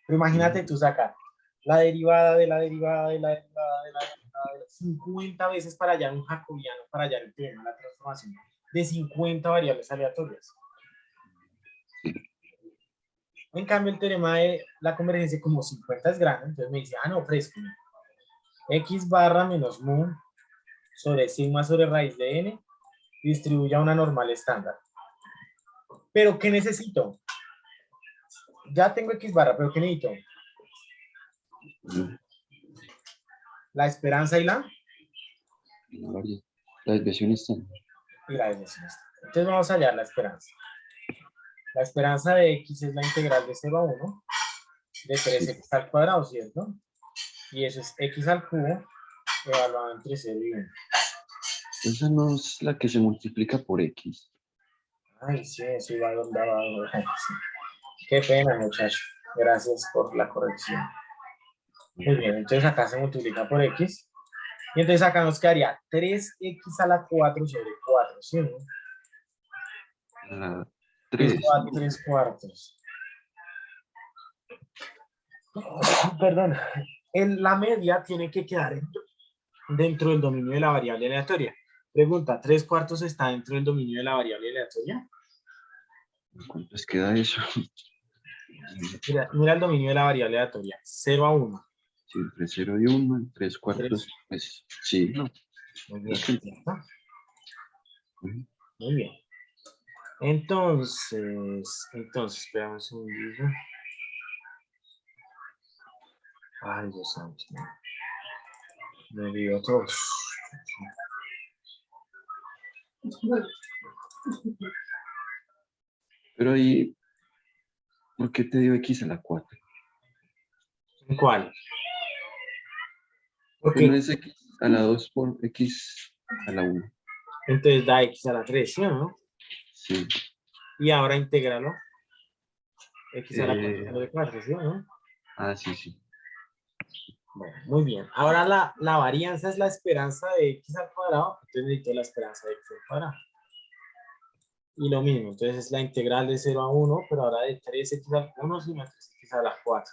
Pero imagínate tú sacar la derivada de la derivada de la derivada de la derivada de 50 veces para hallar un jacobiano, para hallar el teorema de la transformación de 50 variables aleatorias. En cambio, el teorema de la convergencia, como 50 es grande, entonces me dice, no, fresco. X barra menos mu sobre sigma sobre raíz de n distribuye a una normal estándar. ¿Pero qué necesito? Ya tengo X barra, pero ¿qué necesito? Ujú. La esperanza y la La desviación está. desviación. Entonces vamos a hallar la esperanza. La esperanza de X es la integral de 0 a 1 de Sí. 3x al cuadrado, ¿cierto? Y eso es X al cubo evaluado entre 0 y 1. Esa no es la que se multiplica por X. Ay, sí, eso iba donde va. Sí. Qué pena, muchacho. Gracias por la corrección. Muy bien, entonces acá se multiplica por X. Y entonces acá nos quedaría 3x a la 4 sobre 4, ¿sí? La Esto 3. a 3 cuartos. Perdón. La media tiene que quedar dentro del dominio de la variable aleatoria. Pregunta, ¿3 cuartos está dentro del dominio de la variable aleatoria? ¿Cuánto les queda eso? Mira el dominio de la variable aleatoria. 0 a 1. Sí, entre 0 y 1, 3 3. cuartos, pues sí, ¿no? Muy bien. Ok. ¿Cierto? Ujú. Muy bien. Entonces, esperamos un segundito. Ay, Dios santo. Me dio tos. Pero ahí, ¿por qué te dio X a la 4? ¿Cuál? Pues no Porque es X a la 2 por X a la 1. entonces da X a la 3, ¿sí o no? Sí. Y ahora intégralo. X a la 4 Eh, sobre 4, ¿sí o no? sí, sí. Bueno, muy bien. Ahora la varianza es la esperanza de X al cuadrado. Entonces necesito la esperanza de X al cuadrado. Y lo mismo, entonces es la integral de 0 a 1, pero ahora de 3x al 1 sino 3x a la 4.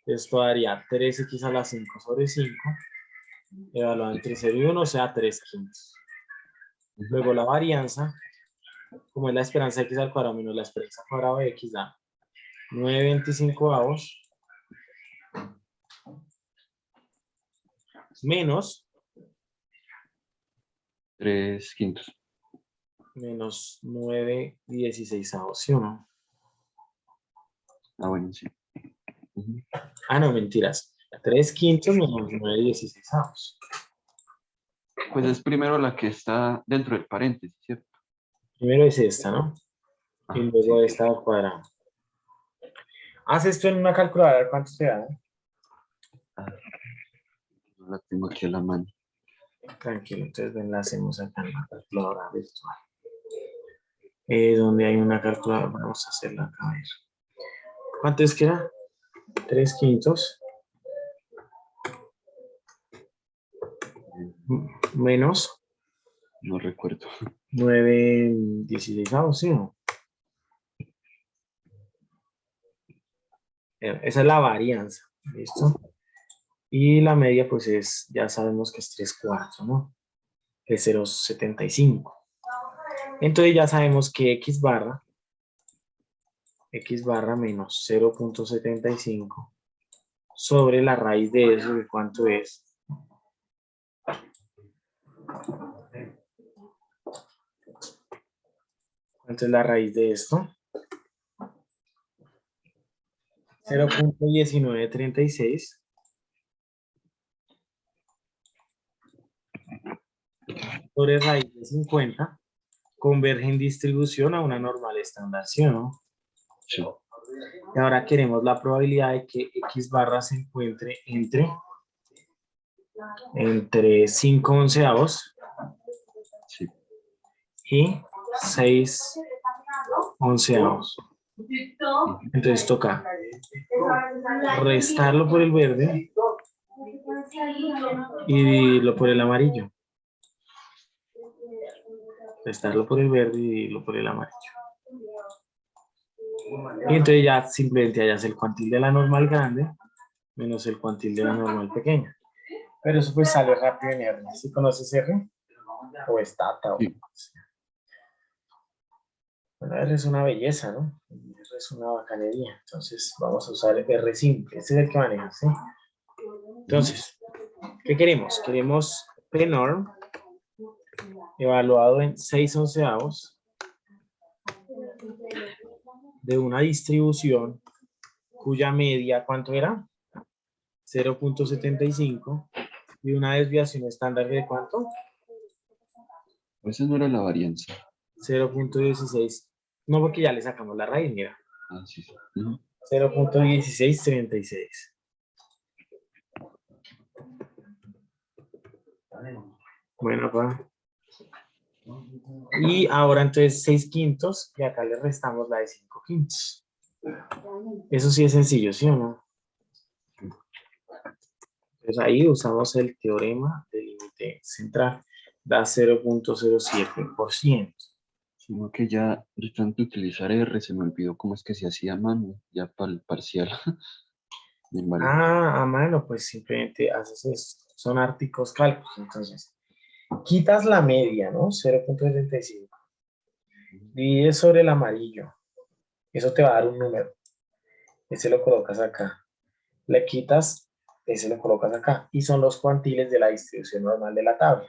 Esto daría 3x a la 5 sobre 5, evaluado entre 0 y 1, o sea, 3 quintos. Luego la varianza, como es la esperanza de X al cuadrado menos la esperanza al cuadrado de X, da 9/25 menos 3 quintos. menos 9/16, ¿sí o no? Ah, bueno, sí. Ujú. Ah, no, mentiras. 3 quintos menos 9/16. Pues es primero la que está dentro del paréntesis, ¿cierto? Primero es esta, ¿no? Y Ajá, luego sí. esta al cuadrado. Haz esto en una calculadora, a ver cuánto te da. Ah, no la tengo aquí a la mano. Tranquilo, entonces ven, la hacemos acá en la calculadora virtual. Donde hay una calculadora, vamos a hacerla acá. A ver. ¿Cuánto es que era? 3 quintos Eh, menos No recuerdo. 9/16, ¿sí o no? Esa es la varianza, ¿listo? Y la media, pues es, ya sabemos que es 3/4, ¿no? Es 0,75. Entonces ya sabemos que x barra menos 0,75 sobre la raíz de eso, ¿de cuánto es? ¿Cuánto es la raíz de esto? 0,1936 sobre raíz de 50 converge en distribución a una normal estándar, ¿sí o no? Sí. Y ahora queremos la probabilidad de que x barra se encuentre entre 5 onceavos Sí. y 6 onceavos. Entonces toca restarlo por el verde y dividirlo por el amarillo. Restarlo por el verde y dividirlo por el amarillo. Y entonces ya simplemente hallas el cuantil de la normal grande menos el cuantil de la normal pequeña. Pero eso pues sale rápido en R. ¿Sí conoces R? O Stata. Sí. Bueno, R es una belleza, ¿no? R es una bacanería. Entonces vamos a usar R simple. Este es el que maneja, ¿sí? Entonces, ¿qué queremos? Queremos P-norm evaluado en 6 onceavos de una distribución cuya media, ¿cuánto era? 0,75 y una desviación estándar de ¿cuánto? Esa no era la varianza. 0,16. No, porque ya le sacamos la raíz, mira. Ah, sí, sí. 0,1636. Bueno, pa. Y ahora entonces 6 quintos y acá le restamos la de 5 quintos. Eso sí es sencillo, ¿sí o no? Entonces ahí usamos el teorema del límite central. Da 0,07%. Sino que ya de tanto utilizar R se me olvidó cómo es que se hacía a mano, ya para el parcial. Bien, vale. Ah, a mano, pues simplemente haces esto. Son árticos cálculos. Entonces, quitas la media, ¿no? 0,75. Divides sobre el amarillo. Eso te va a dar un número. Ese lo colocas acá. Le quitas, ese lo colocas acá. Y son los cuantiles de la distribución normal de la tabla.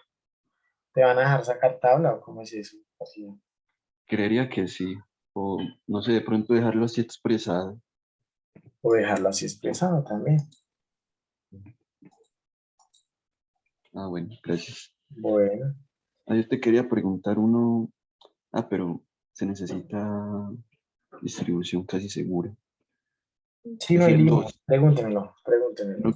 ¿Te van a dejar sacar tabla o cómo es eso? Así. Creería que sí. O no sé, de pronto dejarlo así expresado. O dejarlo así expresado también. Ah, bueno, gracias. Bueno. Ah, yo te quería preguntar uno. Ah, pero se necesita distribución casi segura. Sí, no Es hay el lío. 2. Pregúntenmelo, pregúntenmelo.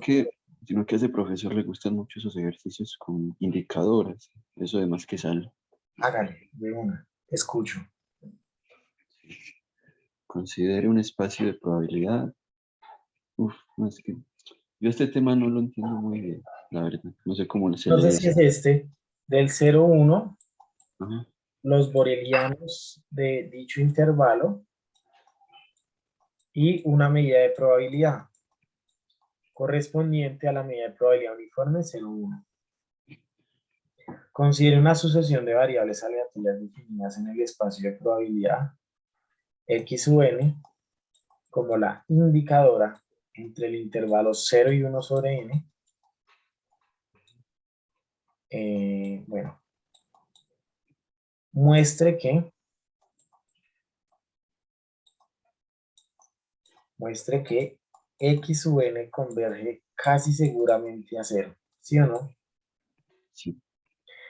Sino que a ese profesor le gustan mucho esos ejercicios con indicadores. Eso además que sale. Hágale, de una. Escucho. Considere un espacio de probabilidad. Uf, no es que yo este tema no lo entiendo muy bien, la verdad. No sé cómo se No sé lee si eso. es este, del 0,1, Ajá. los borelianos de dicho intervalo y una medida de probabilidad correspondiente a la medida de probabilidad uniforme 0,1. Considere una sucesión de variables aleatorias definidas en el espacio de probabilidad x u n como la indicadora entre el intervalo 0 y 1 sobre n. Bueno, muestre que x sub n converge casi seguramente a 0, ¿sí o no? Sí.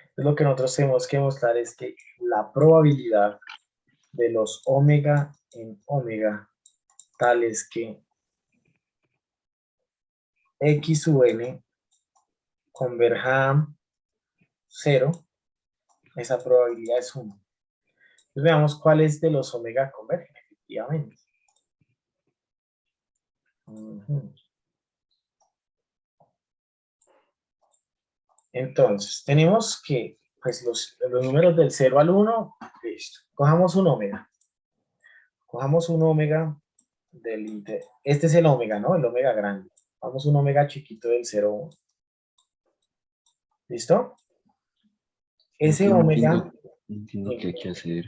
Entonces, lo que nosotros tenemos que mostrar es que la probabilidad de los omega en omega, tal es que x sub n converja a 0, esa probabilidad es 1. Entonces veamos cuáles de los omega convergen efectivamente. Entonces, tenemos que pues los números del 0 al 1, listo. Cojamos un omega Este es el omega, ¿no? El omega grande. Vamos a un omega chiquito del 0,1. ¿Listo? Ese omega... No entiendo qué hay que hacer.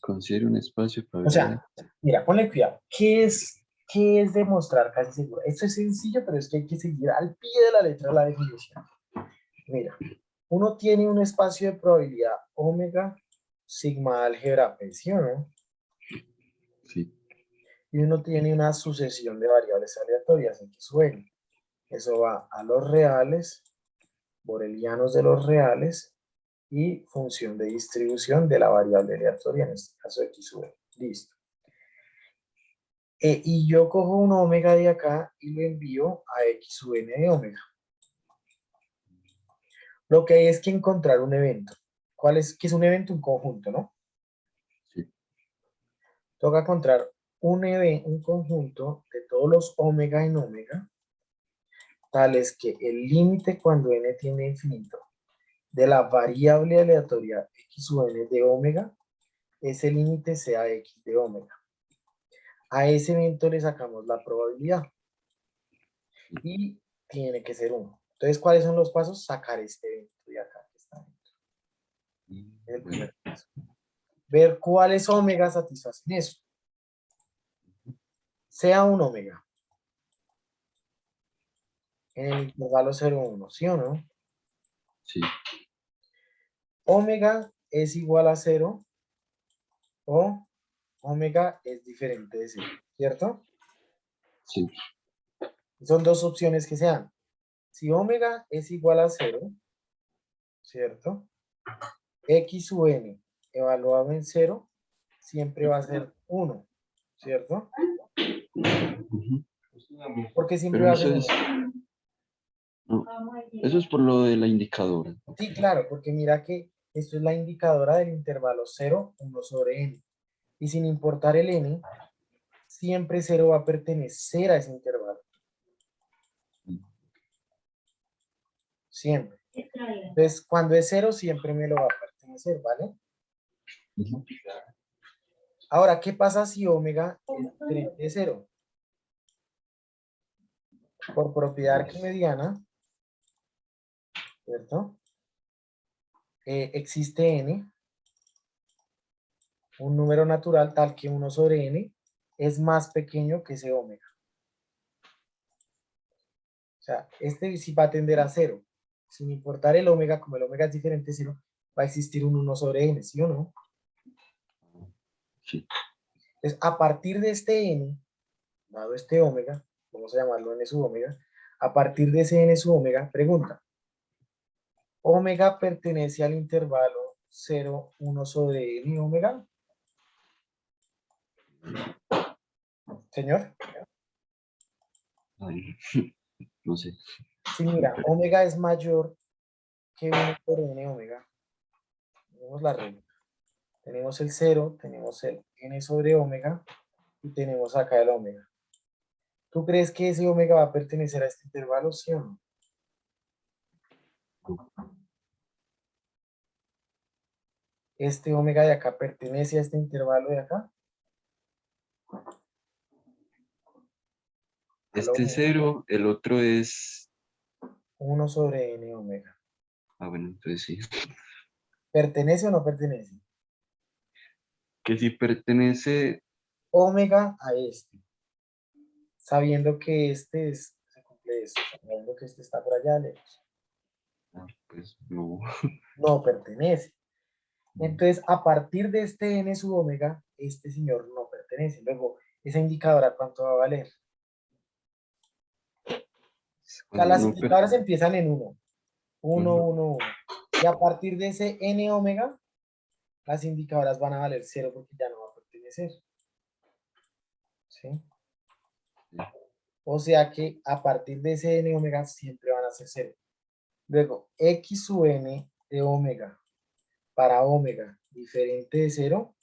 Considere un espacio de O sea, probabilidad. mira, ponle cuidado. ¿Qué es demostrar casi seguro? Esto es sencillo, pero es que hay que seguir al pie de la letra la definición. Mira, uno tiene un espacio de probabilidad omega sigma álgebra P, ¿sí o no? Sí. Y uno tiene una sucesión de variables aleatorias X sub n. Eso va a los reales, borelianos de los reales y función de distribución de la variable aleatoria, en este caso X sub n. Listo. Y yo cojo un omega de acá y lo envío a X sub n de omega. Lo que hay es que encontrar un evento. ¿Cuál es? ¿Qué es un evento? Un conjunto, ¿no? Sí. Toca encontrar un conjunto de todos los omega en omega, tales que el límite cuando n tiende a infinito de la variable aleatoria X sub n de omega, ese límite sea X de omega. A ese evento le sacamos la probabilidad y tiene que ser 1. Entonces, ¿cuáles son los pasos? Sacar este evento de acá que está dentro. Es el primer paso. Ver cuáles omegas satisfacen eso. Sea un omega en el intervalo 0,1, ¿sí o no? Sí. Omega es igual a 0 o omega es diferente de 0, ¿cierto? Sí. Son dos opciones que se dan. Si omega es igual a 0, ¿cierto? X sub n evaluado en 0 siempre va a ser 1, ¿cierto? Ujú. Porque siempre Pero va a ser eso 1. es, no, eso es por lo de la indicadora. Sí, claro, porque mira que esto es la indicadora del intervalo 0, 1 sobre n. Y sin importar el n, siempre 0 va a pertenecer a ese intervalo. Siempre. Entonces, cuando es 0, siempre me lo va a pertenecer, ¿vale? Ujú. Ahora, ¿qué pasa si omega es diferente de 0? Por propiedad arquimediana, ¿cierto? Existe n, un número natural tal que 1 sobre n es más pequeño que ese omega. O sea, este sí va a tender a 0. Sin importar el omega, como el omega es diferente de 0, va a existir un 1 sobre n, ¿sí o no? Sí. Entonces, a partir de este n, dado este omega, vamos a llamarlo n sub omega, a partir de ese n sub omega, pregunta, ¿omega pertenece al intervalo 0, 1 sobre n omega? Señor. Ay, no sé. Sí, mira, omega es mayor que 1 por n omega. Tenemos la regla. Tenemos el 0, tenemos el n sobre omega y tenemos acá el omega. ¿Tú crees que ese omega va a pertenecer a este intervalo, sí o no? ¿Este omega de acá pertenece a este intervalo de acá? Este es 0, el otro es... 1 sobre n omega. Ah, bueno, entonces sí. ¿Pertenece o no pertenece? Que si pertenece... Omega a este, sabiendo que este se cumple esto, sabiendo que este está por allá lejos. Ah, pues no. No pertenece. Entonces, a partir de este n sub omega, este señor no pertenece. Luego, esa indicadora, ¿cuánto va a valer? O sea, Cuando las no indicadoras empiezan en 1, 1, Ujú. 1, 1. Y a partir de ese n omega, las indicadoras van a valer 0 porque ya no va a pertenecer. ¿Sí? O sea que a partir de ese n omega siempre van a ser 0. Luego, x sub n de omega para omega diferente de 0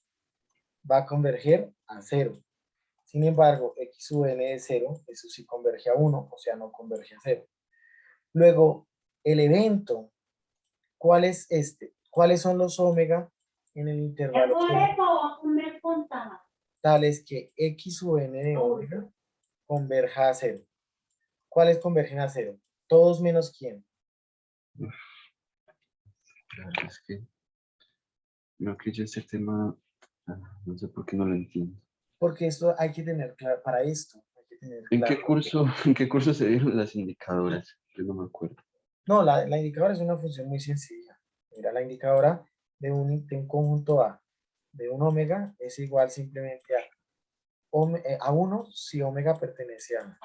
va a converger a 0. Sin embargo, x sub n de 0, eso sí converge a 1, o sea, no converge a 0. Luego, el evento, ¿cuál es este? ¿Cuáles son los omega en el intervalo 0? tales que X sub n de omega converja a cero. ¿Cuáles convergen a cero? Todos menos quién. La verdad es que no que yo ese tema, no sé por qué no lo entiendo. Porque esto hay que tener claro, para esto hay que tener claro. En qué curso se dieron las indicadoras? Yo no me acuerdo. No, la indicadora es una función muy sencilla. Mira, la indicadora de un conjunto A de un omega es igual simplemente a 1 si omega pertenece a A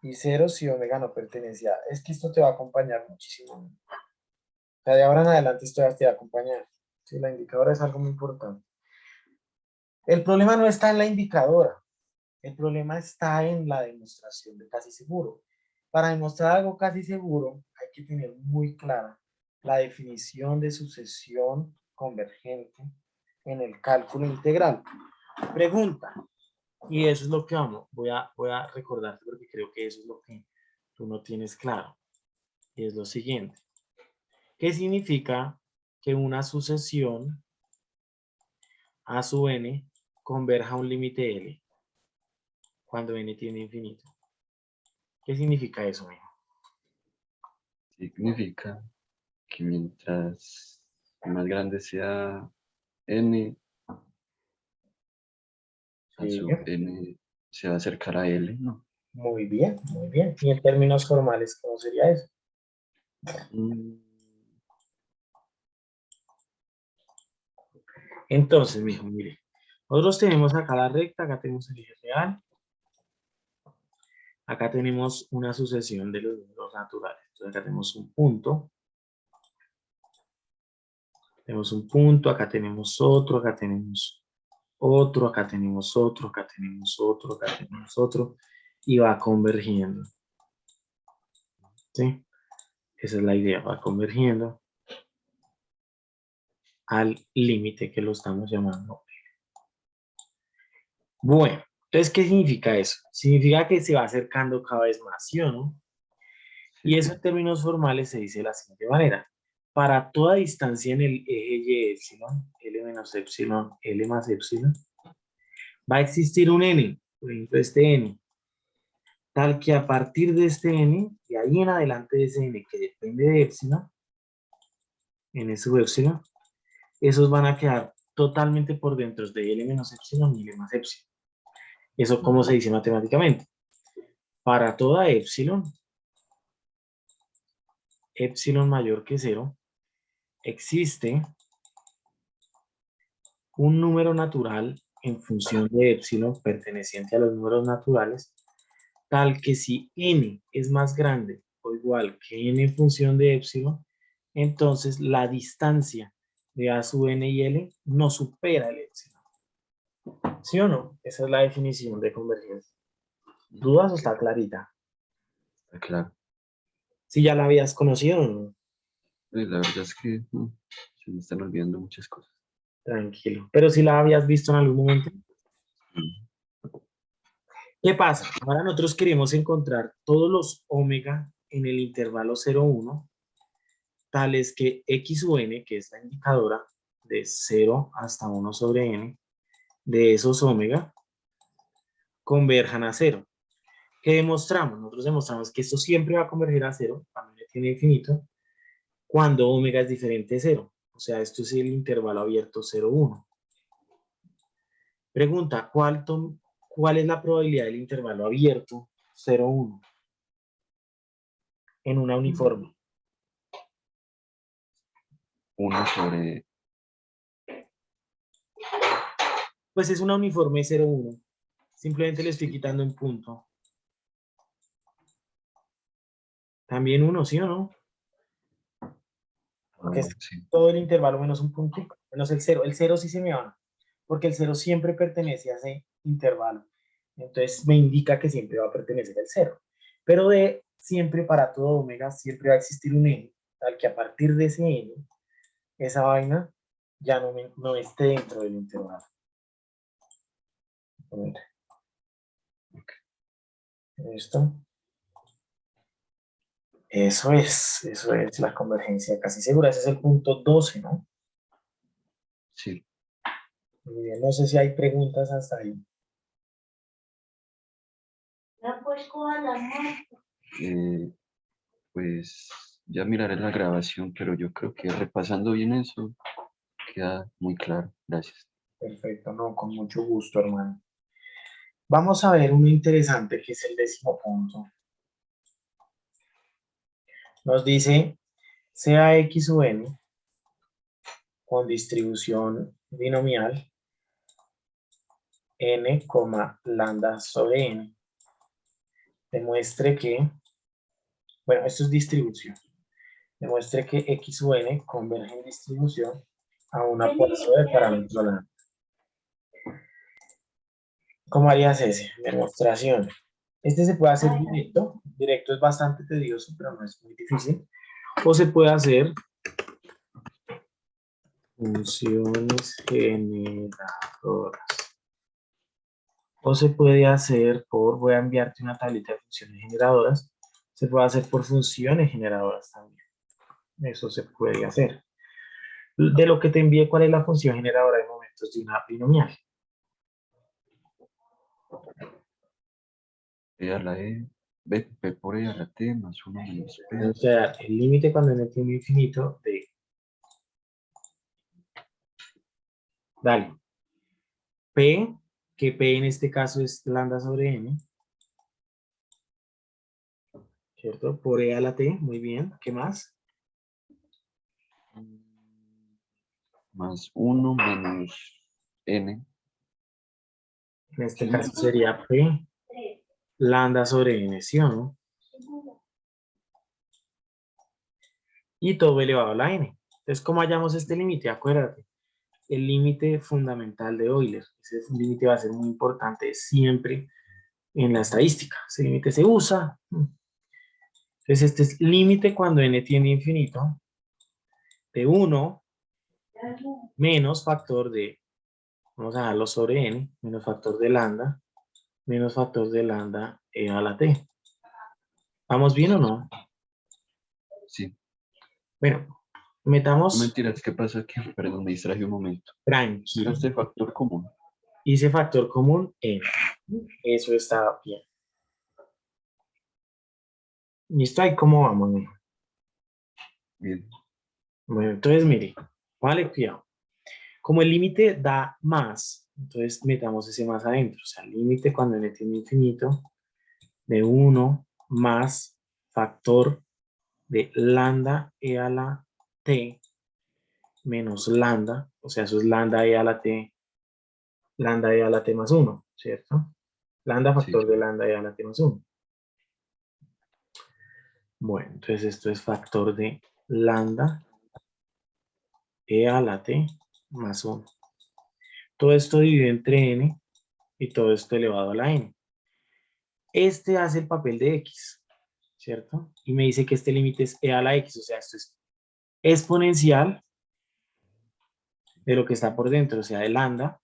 y 0 si omega no pertenece a A. Es que esto te va a acompañar muchísimo. O sea, de ahora en adelante esto te va a acompañar. Sí, la indicadora es algo muy importante. El problema no está en la indicadora. El problema está en la demostración de casi seguro. Para demostrar algo casi seguro, hay que tener muy clara la definición de sucesión convergente en el cálculo integral. Pregunta, y eso es lo que voy a recordarte porque creo que eso es lo que tú no tienes claro. Y es lo siguiente. ¿Qué significa que una sucesión a sub n converja a un límite L cuando n tiende a infinito? ¿Qué significa eso, mijo? Significa que mientras más grande sea n, a Sí, sub n se va a acercar a L, ¿no? muy bien, muy bien. Y en términos formales, ¿cómo sería eso? Mm, Entonces, mijo, mire, nosotros tenemos acá la recta, acá tenemos el eje real, acá tenemos una sucesión de los números naturales. Entonces acá tenemos un punto, acá tenemos otro, acá tenemos otro, acá tenemos otro, acá tenemos otro, acá tenemos otro, y va convergiendo. ¿Sí? Esa es la idea, va convergiendo al límite que lo estamos llamando. Bueno, entonces, ¿qué significa eso? Significa que se va acercando cada vez más, ¿sí o no? Y eso en términos formales se dice de la siguiente manera. Para toda distancia en el eje y epsilon, L menos epsilon, L más epsilon, va a existir un n, por ejemplo este n, tal que a partir de este n, de ahí en adelante de ese n que depende de epsilon, n sub epsilon, esos van a quedar totalmente por dentro de L menos epsilon y L más epsilon. ¿Eso cómo se dice matemáticamente? Para toda epsilon, epsilon mayor que 0, existe un número natural en función de epsilon perteneciente a los números naturales, tal que si n es más grande o igual que n en función de epsilon, entonces la distancia de a sub n y l no supera el epsilon. ¿Sí o no? Esa es la definición de convergencia. ¿Dudas o está clarita? está claro. Si ya la habías conocido, ¿no? La verdad es que se me están olvidando muchas cosas. Tranquilo. Pero si la habías visto en algún momento. Mm, ¿Qué pasa? Ahora nosotros queremos encontrar todos los omega en el intervalo 0,1, tales que x sub n, que es la indicadora de 0 hasta 1 sobre n, de esos omega, converjan a 0. ¿Qué demostramos? Nosotros demostramos que esto siempre va a converger a 0 cuando n tiene infinito, cuando omega es diferente de 0. O sea, esto es el intervalo abierto 0,1. Pregunta, ¿cuál es la probabilidad del intervalo abierto 0,1 en una uniforme? 1 sobre, Pues es una uniforme 0,1. Simplemente le estoy quitando un punto. También 1, ¿sí o no? Porque es sí. todo el intervalo menos un puntico, menos el 0. El 0 sí se me va, porque el 0 siempre pertenece a ese intervalo. Entonces me indica que siempre va a pertenecer el 0. Pero de siempre para todo omega siempre va a existir un n, tal que a partir de ese n, esa vaina ya no esté dentro del intervalo. ¿Listo? Eso es la convergencia casi segura. Ese es el punto 12, ¿no? Sí. Muy bien, no sé si hay preguntas hasta ahí. Pues ya miraré la grabación, pero yo creo que repasando bien eso queda muy claro. Gracias. Perfecto, no, con mucho gusto, hermano. Vamos a ver uno interesante que es el 10º punto. Nos dice, sea X o N con distribución binomial n, lambda sobre n. Demuestre que, bueno, esto es distribución. Demuestre que X o N converge en distribución a una Poisson de parámetro lambda. ¿Cómo harías ese? Demostración. Este se puede hacer directo. Directo es bastante tedioso, pero no es muy difícil. O se puede hacer funciones generadoras. O se puede hacer por, voy a enviarte una tablita de funciones generadoras. Se puede hacer por funciones generadoras también. Eso se puede hacer. De lo que te envié, ¿cuál es la función generadora de momentos de una binomial? E a la E, B por E a la T más 1 menos P. O sea, el límite cuando n tiene infinito de... Dale. P, que P en este caso es lambda sobre n, ¿cierto? Por E a la T, muy bien. ¿Qué más? Más 1 menos N. En este caso sería P lambda sobre n, ¿sí o no? Y todo elevado a la n. Entonces, ¿cómo hallamos este límite? Acuérdate, el límite fundamental de Euler. Ese límite va a ser muy importante siempre en la estadística. Ese límite se usa. Entonces, este es límite cuando n tiende a infinito de 1 menos factor de, vamos a dejarlo sobre n, menos factor de lambda, menos factor de lambda e a la t. ¿Vamos bien o no? Sí. Bueno, No metamos mentiras, ¿qué pasa aquí? Perdón, me distraje un momento. tranquilo. Este factor común. Hice factor común n. Eso está bien. ¿Listo? ¿Ahí cómo vamos, mijo? Bien. Bueno, entonces mire, vale, cuidado. Como el límite da más, entonces metamos ese más adentro. O sea, el límite cuando n tiene infinito de 1 más factor de lambda e a la t menos lambda, o sea, eso es lambda e a la t, lambda e a la t más 1, ¿cierto? Lambda Sí. factor de lambda e a la t más 1. Bueno, entonces esto es factor de lambda e a la t más 1. Todo esto dividido entre n y todo esto elevado a la n. Este hace el papel de x, ¿cierto? Y me dice que este límite es e a la x, o sea, esto es exponencial de lo que está por dentro, o sea, de lambda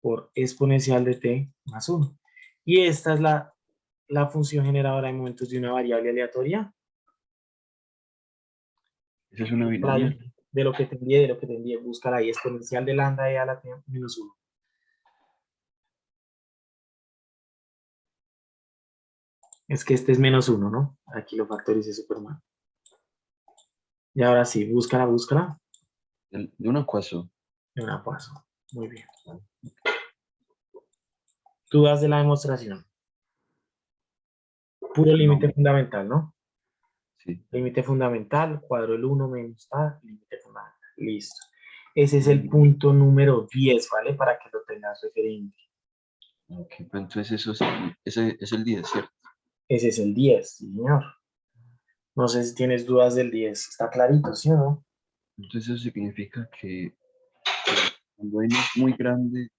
por exponencial de t más 1. Y esta es la función generadora de momentos de una variable aleatoria. Esa es una Búscala ahí, binomial. de lo que te envié, búscala ahí, exponencial de lambda e a la t menos 1. Es que este es menos 1, ¿no? Aquí lo factoricé Superman. Y ahora sí, búscala, búscala. De una ecuación. De una paso. Muy bien. Tú das de la demostración. Puro límite No. fundamental, ¿no? Sí. Límite fundamental, cuadro el 1 menos A, límite fundamental. Listo. Ese es el punto número 10, ¿vale? Para que lo tengas referente. Ok, pues entonces eso es, ese es el 10, ¿cierto? Ese es el 10, sí, señor. No sé si tienes dudas del 10. Está clarito, ¿sí o no? Entonces eso significa que cuando n es muy grande,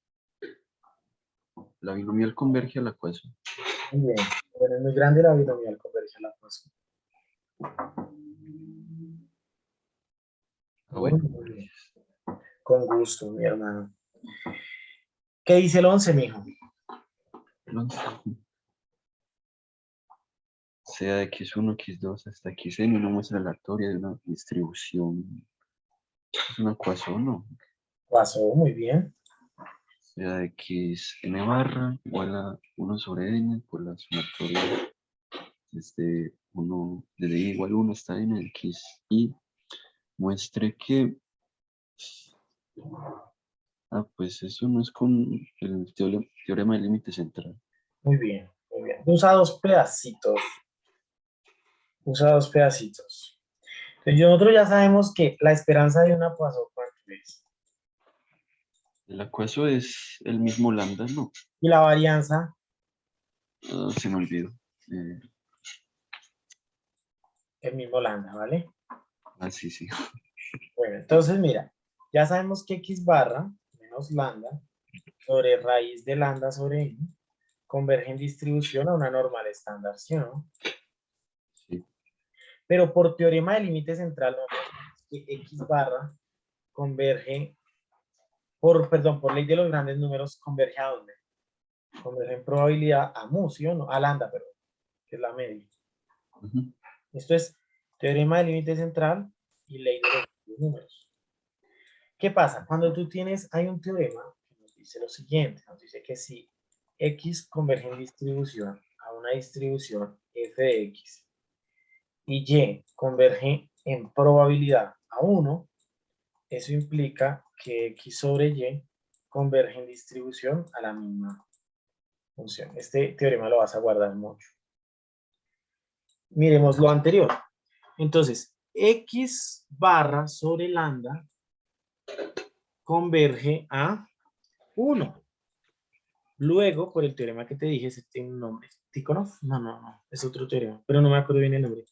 la binomial converge a la ecuación. Muy bien. Bueno, es muy grande la binomial converge a la ecuación. Ah, Bueno, bueno. muy bien. Con gusto, mi hermano. ¿Qué dice el 11, mijo? Entonces, sea de x1, x2 hasta xn una muestra aleatoria de una distribución. Es una ecuación, ¿no? Pasó muy bien. sea x n barra igual a 1 sobre n por la sumatoria desde i igual a 1 hasta n de x y muestre que, pues eso no es con el teorema del límite central. Muy bien, muy bien. Usa dos pedacitos. Usa dos pedacitos. Entonces, nosotros ya sabemos que la esperanza de una Poisson, ¿cuánto es? El acuaso es el mismo lambda, ¿no? Y la varianza, Se me olvidó. el mismo lambda, ¿vale? Sí, sí. Bueno, entonces mira, ya sabemos que x barra menos lambda sobre raíz de lambda sobre n converge en distribución a una normal estándar, ¿sí o no? Sí. Pero por teorema de límite central, nosotros sabemos que x barra converge, perdón, por ley de los grandes números, converge a dónde? Converge en probabilidad a mu, ¿sí o no? A lambda, perdón, que es la media. Ujú. Esto es teorema de límite central y ley de los grandes números. ¿Qué pasa? Cuando tú tienes, hay un teorema que nos dice lo siguiente, nos dice que si x converge en distribución a una distribución f de x y y converge en probabilidad a 1, eso implica que x sobre y converge en distribución a la misma función. Este teorema lo vas a guardar mucho. Miremos lo anterior. Entonces, x barra sobre lambda converge a 1. Luego, por el teorema que te dije, ese tiene un nombre. ¿Tikhonov? No, es otro teorema, pero no me acuerdo bien el nombre.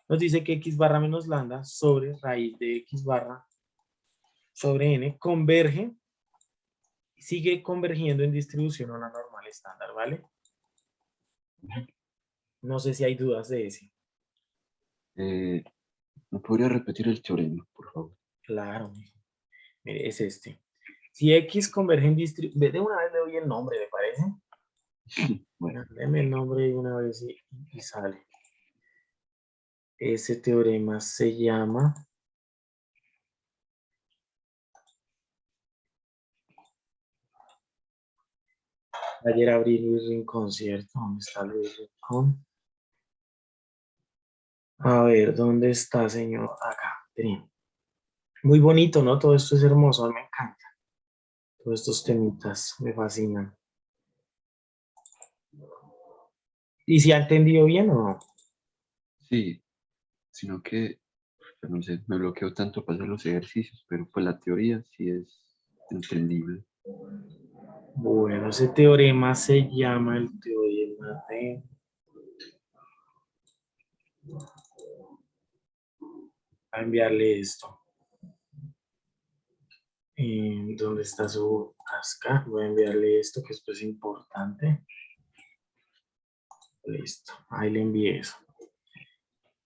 Nos dice que x barra menos lambda sobre raíz de x barra sobre n converge, sigue convergiendo en distribución a una normal estándar, ¿vale? No sé si hay dudas de ese. ¿Me podría repetir el teorema, por favor? Claro, mire, es este. Si x converge en distribución, de una vez le doy el nombre, ¿le parece? Bueno, Deme el nombre de una vez y sale. Ese teorema se llama... Ayer abrí Luis Rincón, ¿cierto? ¿Dónde está Luis Rincón? A ver, ¿dónde está, señor? Acá. Miren. Muy bonito, ¿no? Todo esto es hermoso, me encanta. Todos estos temitas me fascinan. ¿Y si ha entendido bien o no? sí, sino que, no sé, me bloqueo tanto para hacer los ejercicios, pero pues la teoría sí es entendible. Bueno, ese teorema se llama el teorema de... Voy a enviarle esto. ¿Dónde está su casca? Voy a enviarle esto, que esto es importante. Listo, ahí le envié eso.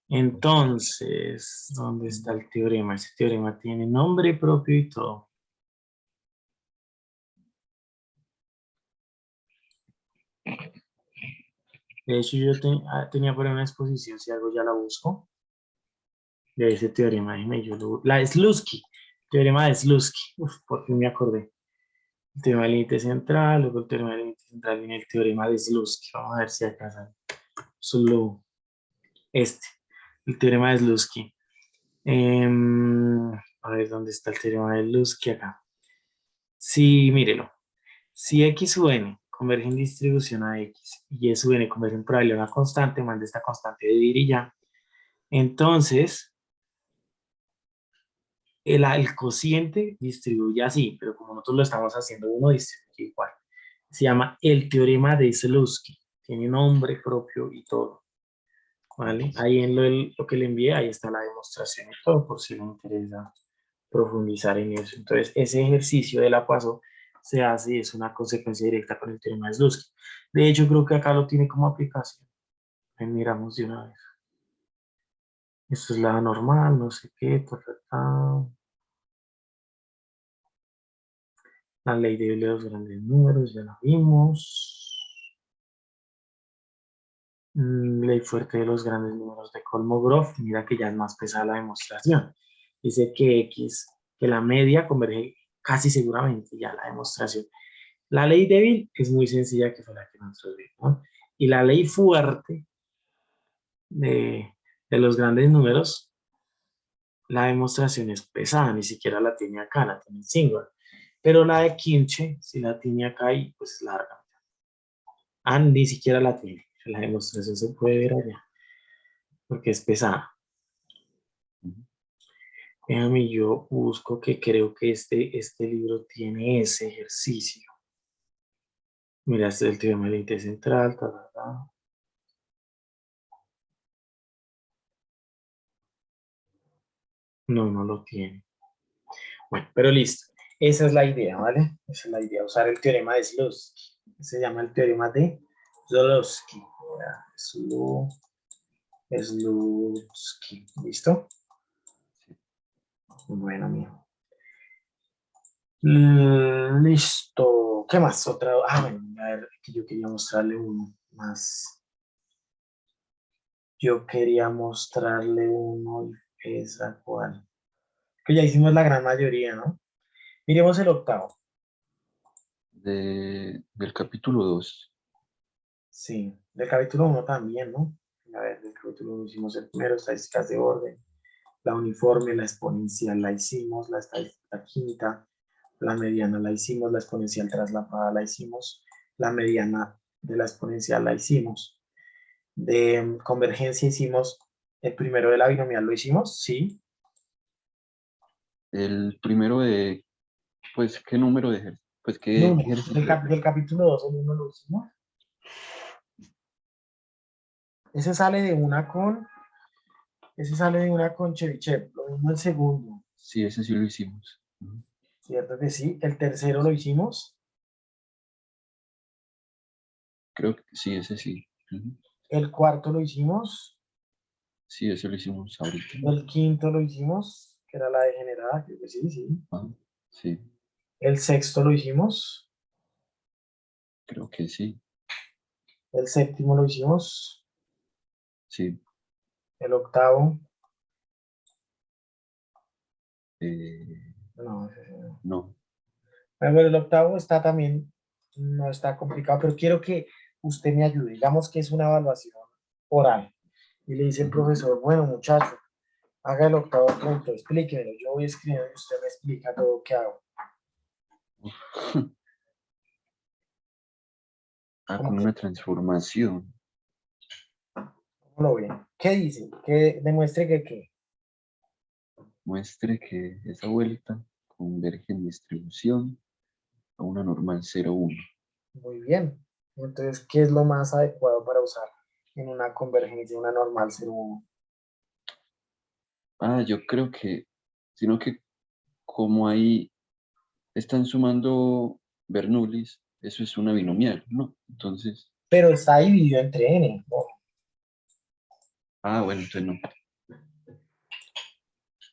Entonces, ¿dónde está el teorema? Ese teorema tiene nombre propio y todo. De hecho, yo tenía por ahí una exposición, si algo ya la busco, de ese teorema. Déjeme, la Slutsky, teorema de Slutsky. Uf, por fin me acordé. El teorema del límite central, luego el teorema del límite central viene el teorema de Slutsky. Vamos a ver si acá sale. Solo este, el teorema de Slutsky. A ver, ¿dónde está el teorema de Slutsky? Acá. Sí, mírelo. Si x sub n converge en distribución a x y y sub n converge en probabilidad a una constante, mande esta constante a dividir y ya. Entonces, el cociente distribuye así, pero como nosotros lo estamos haciendo, uno distribuye igual. Se llama el teorema de Slutsky. Tiene nombre propio y todo. ¿Vale? Ahí en lo que le envié, ahí está la demostración y todo, por si le interesa profundizar en eso. Entonces, ese ejercicio de la Poisson se hace y es una consecuencia directa con el teorema de Slutsky. De hecho, creo que acá lo tiene como aplicación. Ahí miramos de una vez. Esto es la normal, no sé qué, La ley de los grandes números, ya la vimos. Ley fuerte de los grandes números de Kolmogorov. Mira que ya es más pesada la demostración. Dice que X, que la media converge casi seguramente, ya la demostración. La ley débil es muy sencilla, que fue la que nosotros vimos, ¿no? Y la ley fuerte de los grandes números, la demostración es pesada, ni siquiera la tiene acá, la tiene en single. Pero la de Kimche, si la tiene acá y pues es larga. Ah, ni siquiera la tiene. La demostración se puede ver allá, porque es pesada. Ujú. Déjame, yo busco, que creo que este libro tiene ese ejercicio. Mira, este es el teorema del índice central. Ta, ta, ta. No, no lo tiene. Bueno, pero listo. Esa es la idea, ¿vale? Esa es la idea, usar el teorema de Zlowski. Se llama el teorema de Zlowski. Zlowski. ¿Listo? Bueno, mío. Listo. ¿Qué más? Otra. Ah, bueno, a ver, que yo quería mostrarle uno más. Yo quería mostrarle uno, y esa cual. Que ya hicimos la gran mayoría, ¿no? Miremos el octavo. Del capítulo 2. Sí, del capítulo uno también, ¿no? A ver, del capítulo 1 hicimos el primero, estadísticas de orden, la uniforme, la exponencial la hicimos, la estadística quinta, la mediana la hicimos, la exponencial traslapada la hicimos, la mediana de la exponencial la hicimos. De convergencia hicimos el primero de la binomial, ¿lo hicimos? Sí. El primero de, pues, ¿qué número de ejercicio? Pues, ¿qué No, ejercicio? del capítulo 2 el 1 lo hicimos. Ese sale de una con, ese sale de una con Chebyshev, lo mismo el segundo. Sí, ese sí lo hicimos. Ujú. ¿Cierto que sí? El tercero lo hicimos. Creo que sí, ese sí. Ujú. El cuarto lo hicimos. Sí, ese lo hicimos ahorita. El quinto lo hicimos, que era la degenerada, creo que sí, sí. Ah, sí, El sexto lo hicimos. creo que sí. El séptimo lo hicimos. Sí. El octavo. Eh, No, ese sí no. no. Bueno, el octavo está también, no está complicado, pero quiero que usted me ayude. Digamos que es una evaluación oral. Y le dice el Ujú. profesor, bueno, muchacho, haga el octavo punto, explíquemelo. Yo voy escribiendo y usted me explica todo lo que hago. Ah, ¿Cómo, como una transformación. cómo lo ve? ¿Qué dice? Que demuestre que qué. Muestre que esa vuelta converge en distribución a una normal 0,1. Muy bien. Entonces, ¿qué es lo más adecuado para usar en una convergencia, una normal 0,1? Ah, yo creo que, sino que como ahí están sumando Bernoullis, eso es una binomial, ¿no? Entonces, Pero está dividido entre n, ¿no? bueno, entonces no.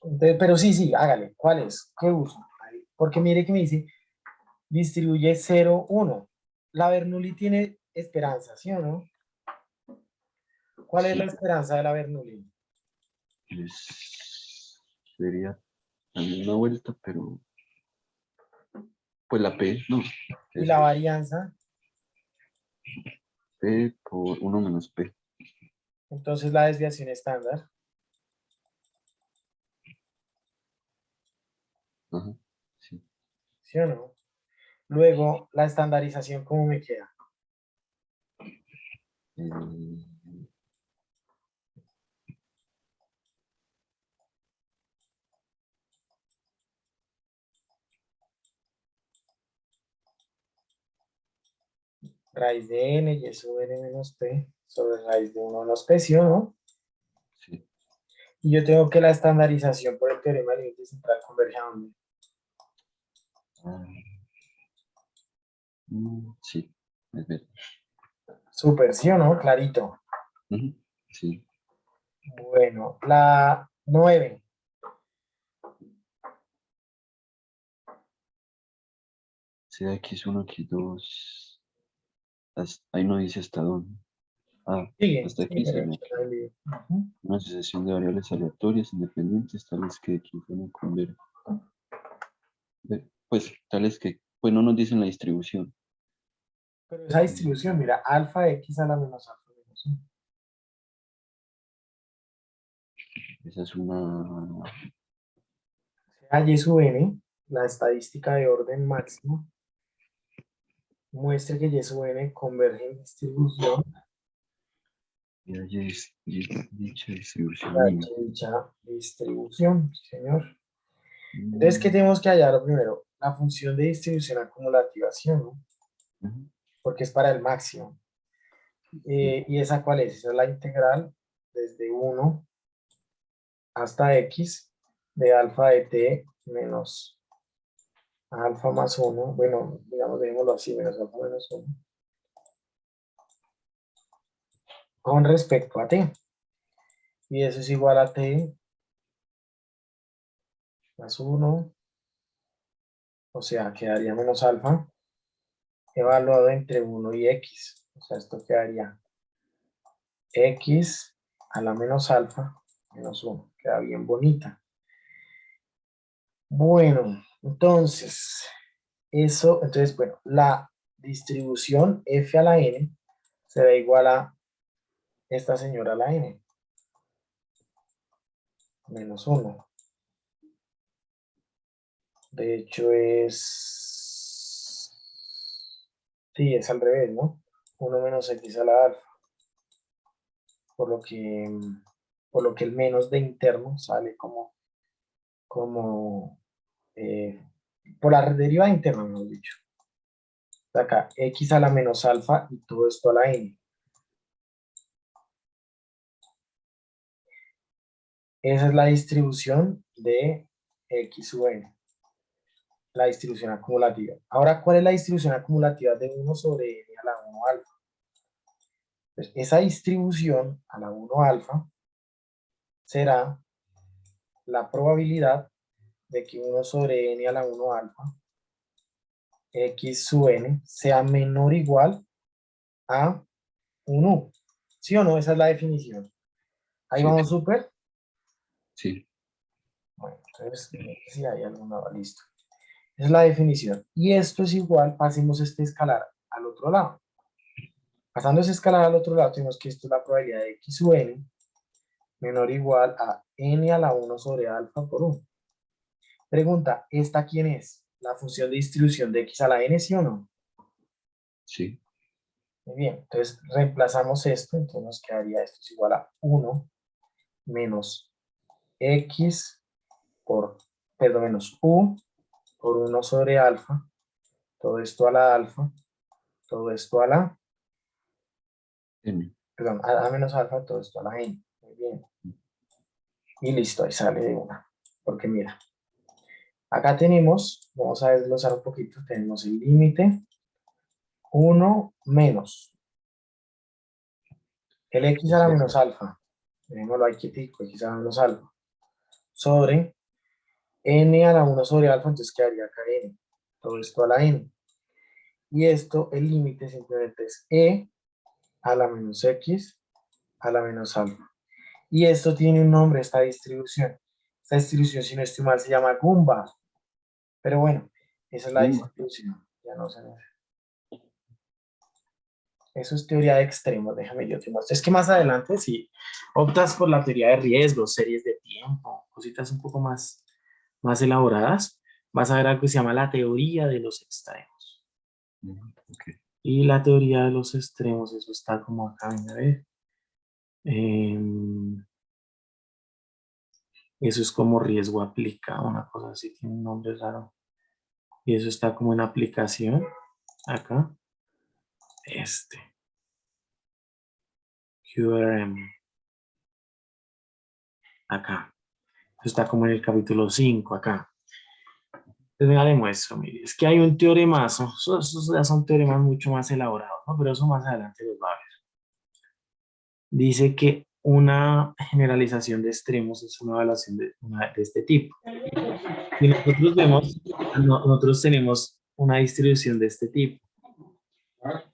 Entonces, pero sí, sí, hágale. ¿Cuál es? ¿Qué uso? Ahí. Porque mire que me dice, distribuye 0, 1. La Bernoulli tiene esperanza, ¿sí o no? ¿Cuál es la Sí, esperanza de la Bernoulli? sería la misma vuelta, pero pues la P, no. Y Es la varianza, P por 1 menos P. entonces la desviación estándar, Ajá, sí. ¿sí o no? Luego, la estandarización, ¿cómo me queda? Eh, Raíz de n y eso n menos p sobre raíz de 1 menos p, ¿sí o no? sí. Y yo tengo que la estandarización por el teorema del límite central converge a dónde. Ah, sí, es verdad. Súper, ¿sí o no? Clarito. Ujú, sí. Bueno, la 9. Sí, X1, X2. Ahí no dice hasta dónde. Ah, Sigue, hasta sigue, aquí sí, pero no. yo no he leído. Ujú. Una sucesión de variables aleatorias independientes, tales que X1 converge. Pues tales que, pues no nos dicen la distribución. Pero esa distribución, mira, alfa x a la menos alfa menos 1. Esa es una... Sea y sub n, la estadística de orden máximo, muestra que y sub n converge en distribución dicha distribución a mínima. dicha distribución, sí, señor. Entonces, ¿qué Mm, tenemos que hallar primero? La función de distribución acumulativa, ¿sí o no? ujú, Porque es para el máximo. sí, ¿Y esa cuál es? Esa es la integral desde 1 hasta x de alfa de t menos alfa más 1. Bueno, digamos, dejémoslo así, menos alfa menos 1. Con respecto a t. Y eso es igual a t más 1. O sea, quedaría menos alfa evaluado entre 1 y x. O sea, esto quedaría x a la menos alfa menos 1. Queda bien bonita. Bueno, entonces, bueno, la distribución f a la n será igual a esta señora a la n, menos 1. De hecho sí, es al revés, ¿no? 1 menos x a la alfa, por lo que, el menos de interno sale como por la deriva interna, mejor dicho. Acá, x a la menos alfa y todo esto a la n. Esa es la distribución de x sub n, la distribución acumulativa. Ahora, ¿cuál es la distribución acumulativa de 1 sobre n a la 1 alfa? Pues esa distribución a la 1 alfa será la probabilidad de que 1 sobre n a la 1 alfa, x sub n, sea menor o igual a un u. ¿Sí o no? Esa es la definición. Ahí sí, vamos súper. sí. Bueno, entonces, si hay alguna, listo. Esa es la definición. Y esto es igual, pasemos este escalar al otro lado. Pasando ese escalar al otro lado, tenemos que esto es la probabilidad de x sub n menor o igual a n a la 1 sobre alfa por 1. Pregunta, ¿esta quién es? ¿La función de distribución de x a la n, sí o no? Sí, Muy bien, entonces reemplazamos esto, entonces nos quedaría esto es igual a 1 menos x por, perdón, menos u por 1 sobre alfa, todo esto a la alfa, todo esto a la, N. perdón, a menos alfa, todo esto a la n. Muy bien. Y listo, ahí sale de una. Porque mira, acá tenemos, vamos a desglosar un poquito, tenemos el límite 1 menos el x a la Eso, menos alfa, dejémoslo ahí quietico, x a la menos alfa, sobre n a la 1 sobre alfa, entonces quedaría acá n, todo esto a la n. Y esto, el límite simplemente es e a la menos x a la menos alfa. Y esto tiene un nombre, esta distribución. Esta distribución, si no estoy mal, se llama Gumball. Pero bueno, esa es la Gumba. distribución. Ya no sé. Eso es teoría de extremos, déjame yo te muestro. Es que más adelante, si optas por la teoría de riesgos, series de tiempo, cositas un poco más elaboradas, vas a ver algo que se llama la teoría de los extremos. Ok. Y la teoría de los extremos, eso está como acá, venga a ver. Eso es como riesgo aplicado, una cosa así, tiene un nombre raro. Y eso está como en aplicación, acá. QRM, acá. Eso está como en el capítulo 5, acá. Entonces, me demuestro, mire, es que hay un teoremazo, esos ya son teoremas mucho más elaborados, ¿no? Pero eso más adelante los va a ver. Dice que una generalización de extremos es una evaluación de este tipo. Y nosotros vemos, nosotros tenemos una distribución de este tipo.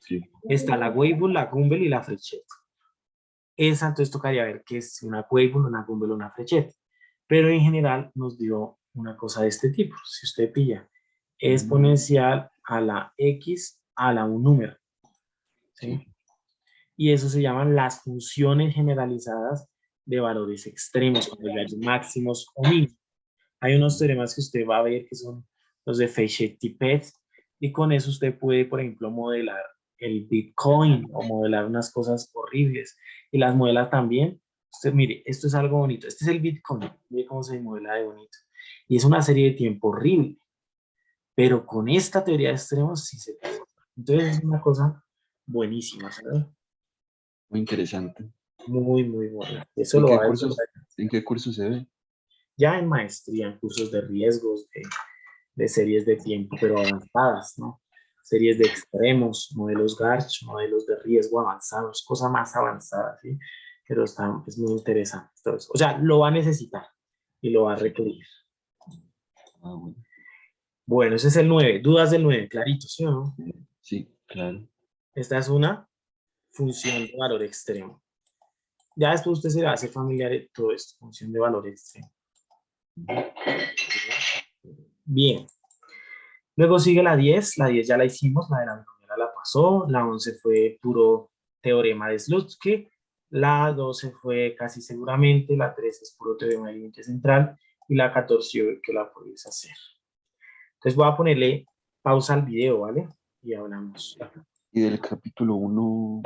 Sí. Está la Weibull, la Gumbel y la Frechet. Esa entonces tocaría ver qué es una Weibull, una Gumbel o una Frechet. Pero en general nos dio una cosa de este tipo. Si usted pilla exponencial a la x a la un número. ¿sí? Sí. Y eso se llaman las funciones generalizadas de valores extremos, cuando ya hay máximos o mínimos. Hay unos teoremas que usted va a ver que son los de Fechet-Tippett, y con eso usted puede, por ejemplo, modelar el Bitcoin o modelar unas cosas horribles. Y las modela también. Usted mire, esto es algo bonito. Este es el Bitcoin. Mire cómo se modela de bonito. Y es una serie de tiempo horrible. Pero con esta teoría de extremos sí se puede. Entonces es una cosa buenísima, ¿sabes? Muy interesante. Muy, muy buena. Eso ¿En lo qué va a cursos, encontrar en qué curso se ve? ya en maestría, en cursos de riesgos, de series de tiempo, pero avanzadas, ¿no? Series de extremos, modelos Garch, modelos de riesgo avanzados, cosa más avanzada, ¿sí? Pero está, es muy interesante todo eso. O sea, lo va a necesitar y lo va a Sí. requerir. Ah, bueno. Bueno, ese es el 9. Dudas del 9, clarito, ¿sí o no? Sí, claro. Esta es una función de valor extremo. Ya después usted se va a hacer familiar de todo esto, función de valor extremo. Bien. Luego sigue la 10 ya la hicimos, la de la binomial la pasó, la 11 fue puro teorema de Slutsky, la 12 fue casi seguramente, la 13 es puro teorema del límite central y la 14 yo creo que la podéis hacer. Entonces voy a ponerle pausa al video, ¿vale? Y hablamos. Y del capítulo 1